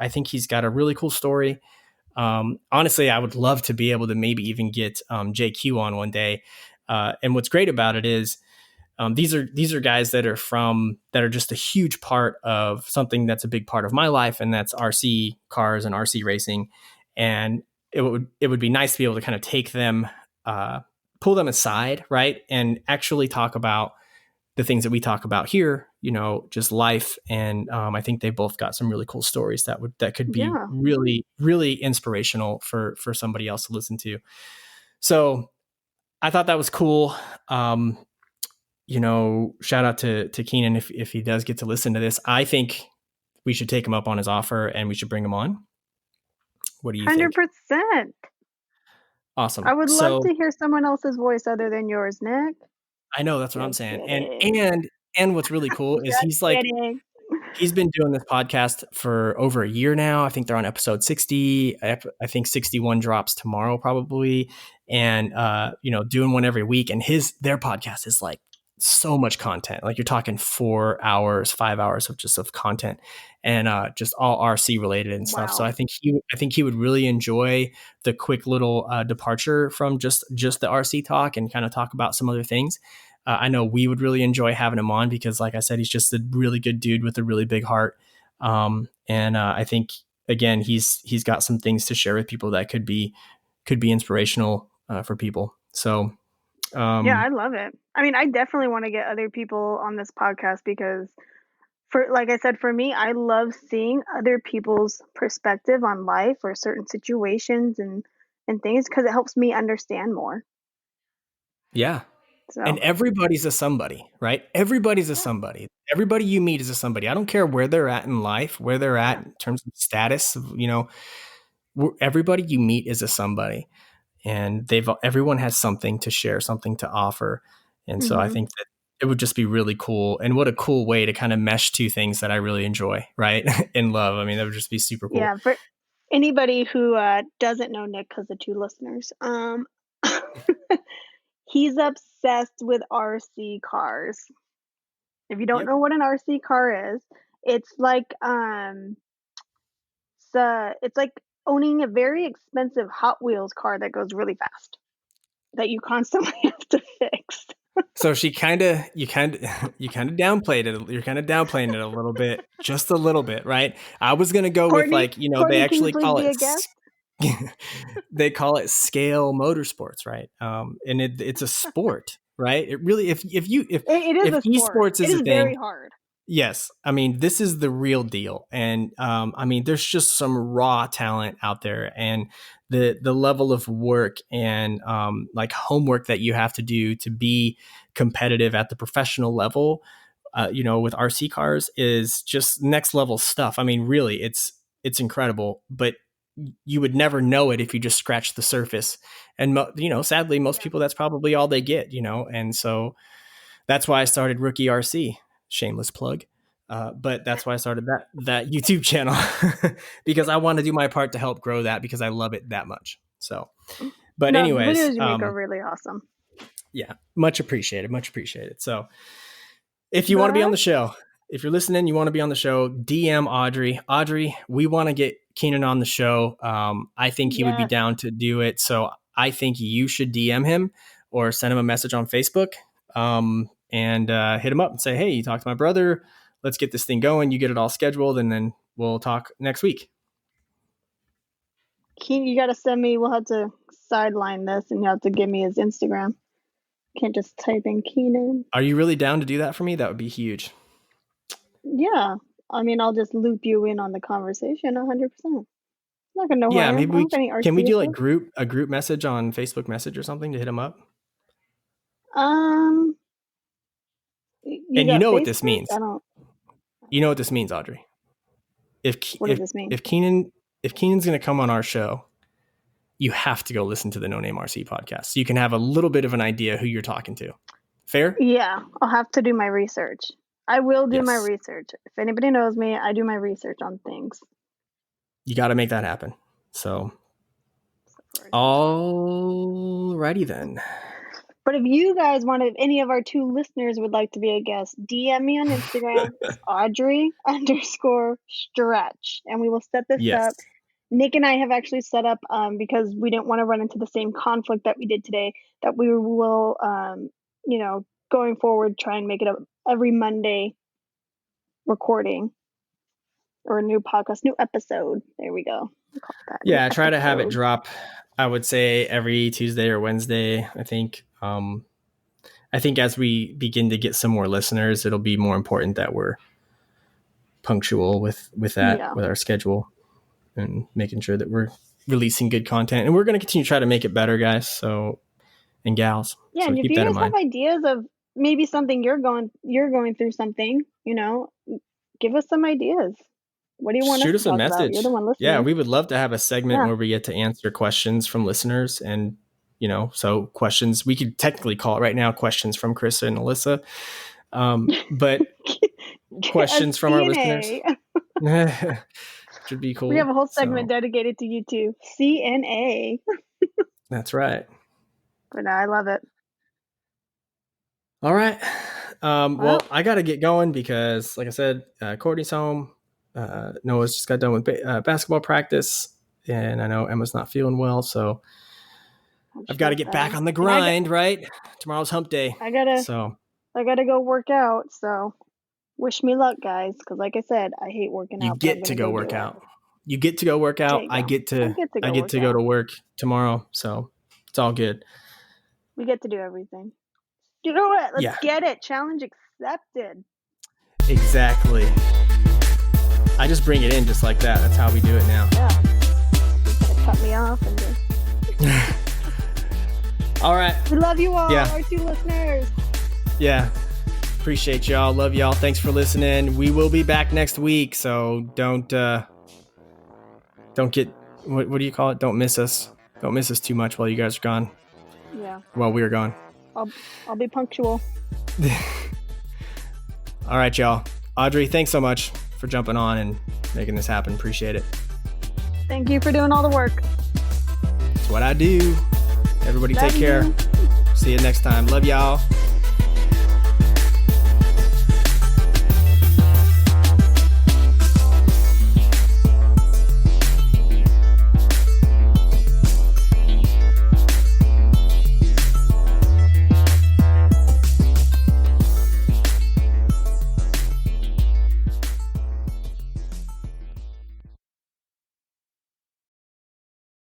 think he's got a really cool story. Honestly, I would love to be able to maybe even get JQ on one day. And what's great about it is, these are guys that are just a huge part of something that's a big part of my life, and that's RC cars and RC racing. And it would be nice to be able to kind of take them, pull them aside, right, and actually talk about the things that we talk about here, just life. And I think they both got some really cool stories that could be really, really inspirational for somebody else to listen to. So I thought that was cool. Shout out to Keenan if he does get to listen to this. I think we should take him up on his offer and we should bring him on. What do you 100%. Think? 100%. Awesome. I would love to hear someone else's voice other than yours, Nick. I know, that's what I'm saying. And what's really cool is he's been doing this podcast for over a year now. I think they're on episode 60. I think 61 drops tomorrow probably. And, doing one every week. And their podcast is like so much content. Like you're talking 4 hours, 5 hours of content, and just all RC related and stuff. Wow. So I think he would really enjoy the quick little departure from just the RC talk and kind of talk about some other things. I know we would really enjoy having him on because, like I said, he's just a really good dude with a really big heart. And I think again, he's got some things to share with people that could be inspirational for people. So yeah, I love it. I mean, I definitely want to get other people on this podcast because, like I said, for me, I love seeing other people's perspective on life or certain situations and things because it helps me understand more. Yeah. So. And everybody's a somebody, right? Everybody's a somebody. Everybody you meet is a somebody. I don't care where they're at in life, where they're at in terms of status. Everybody you meet is a somebody, and everyone has something to share, something to offer. And so I think that it would just be really cool. And what a cool way to kind of mesh two things that I really enjoy, right? And love. I mean, that would just be super cool. Yeah, for anybody who doesn't know Nick, because the 2 listeners, he's obsessed with RC cars. If you don't know what an RC car is, it's like it's like owning a very expensive Hot Wheels car that goes really fast that you constantly have to fix. So you kind of downplayed it. You're kind of downplaying it a little bit, just a little bit, right? I was gonna go with like, you know, they actually call it they call it scale motorsports, right? And it's a sport, right? It really, if it is a sport. esports is a thing, very hard. Yes, I mean, this is the real deal, and I mean, there's just some raw talent out there, and the level of work and like homework that you have to do to be competitive at the professional level, you know, with RC cars is just next level stuff. I mean, really, it's incredible, but you would never know it if you just scratch the surface. And you know, sadly, most people, that's probably all they get, you know, and so that's why I started Rookie RC. Shameless plug. But that's why I started that YouTube channel because I want to do my part to help grow that because I love it that much. So, but anyways, the videos you make are really awesome. Yeah, much appreciated. Much appreciated. So if you want to be on the show, if you're listening, you want to be on the show, DM Audrey. Audrey, we want to get Keenan on the show. I think he would be down to do it. So I think you should DM him or send him a message on Facebook. And hit him up and say, hey, you talked to my brother. Let's get this thing going. You get it all scheduled, and then we'll talk next week. Keenan, you got to send me. We'll have to sideline this, and you have to give me his Instagram. Can't just type in Keenan. Are you really down to do that for me? That would be huge. Yeah. I mean, I'll just loop you in on the conversation 100%. I'm not going to know Yeah, maybe can we do like a group message on Facebook Message or something to hit him up? And you know what this means. You know what this means, Audrey. What does this mean? If Keenan's going to come on our show, you have to go listen to the No Name RC podcast so you can have a little bit of an idea who you're talking to. Fair? Yeah, I'll have to do my research. I will do my research. If anybody knows me, I do my research on things. You got to make that happen. So, alrighty then. But if you guys want to, if any of our 2 listeners would like to be a guest, DM me on Instagram, Audrey_stretch, and we will set this up. Nick and I have actually set up, because we didn't want to run into the same conflict that we did today, that we will, you know, going forward, try and make it every Monday recording or a new podcast, new episode. There we go. Yeah, I try to have it drop, I would say, every Tuesday or Wednesday, I think. I think as we begin to get some more listeners, it'll be more important that we're punctual with that, with our schedule and making sure that we're releasing good content. And we're going to continue to try to make it better, guys. So, and gals. Yeah, so and if you guys have ideas of maybe something you're going through something, you know, give us some ideas. What do you want Shoot us to us a talk message. About? You're the one listening. Yeah, we would love to have a segment where we get to answer questions from listeners. And, you know, so questions, we could technically call it right now questions from Krista and Alyssa. But questions from our listeners. Should be cool. We have a whole segment dedicated to you two. CNA. That's right. But no, I love it. All right. Well, I got to get going because, like I said, Courtney's home. Noah's just got done with basketball practice, and I know Emma's not feeling well, so I've got to get back on the grind. Right? Tomorrow's hump day. I gotta go work out. So wish me luck, guys. Because, like I said, I hate working out. You get to go work out. You get to go work out. I get to go to work tomorrow, so it's all good. We get to do everything. You know what? Let's get it. Challenge accepted. Exactly. I just bring it in just like that. That's how we do it now. Yeah. Cut me off and just... All right. We love you all, our 2 listeners. Yeah. Appreciate y'all. Love y'all. Thanks for listening. We will be back next week, so don't get what do you call it? Don't miss us. Don't miss us too much while you guys are gone. Yeah. While we're gone. I'll be punctual. All right, y'all. Audrey, thanks so much for jumping on and making this happen. Appreciate it. Thank you for doing all the work. It's what I do. Everybody take care. See you next time. Love y'all.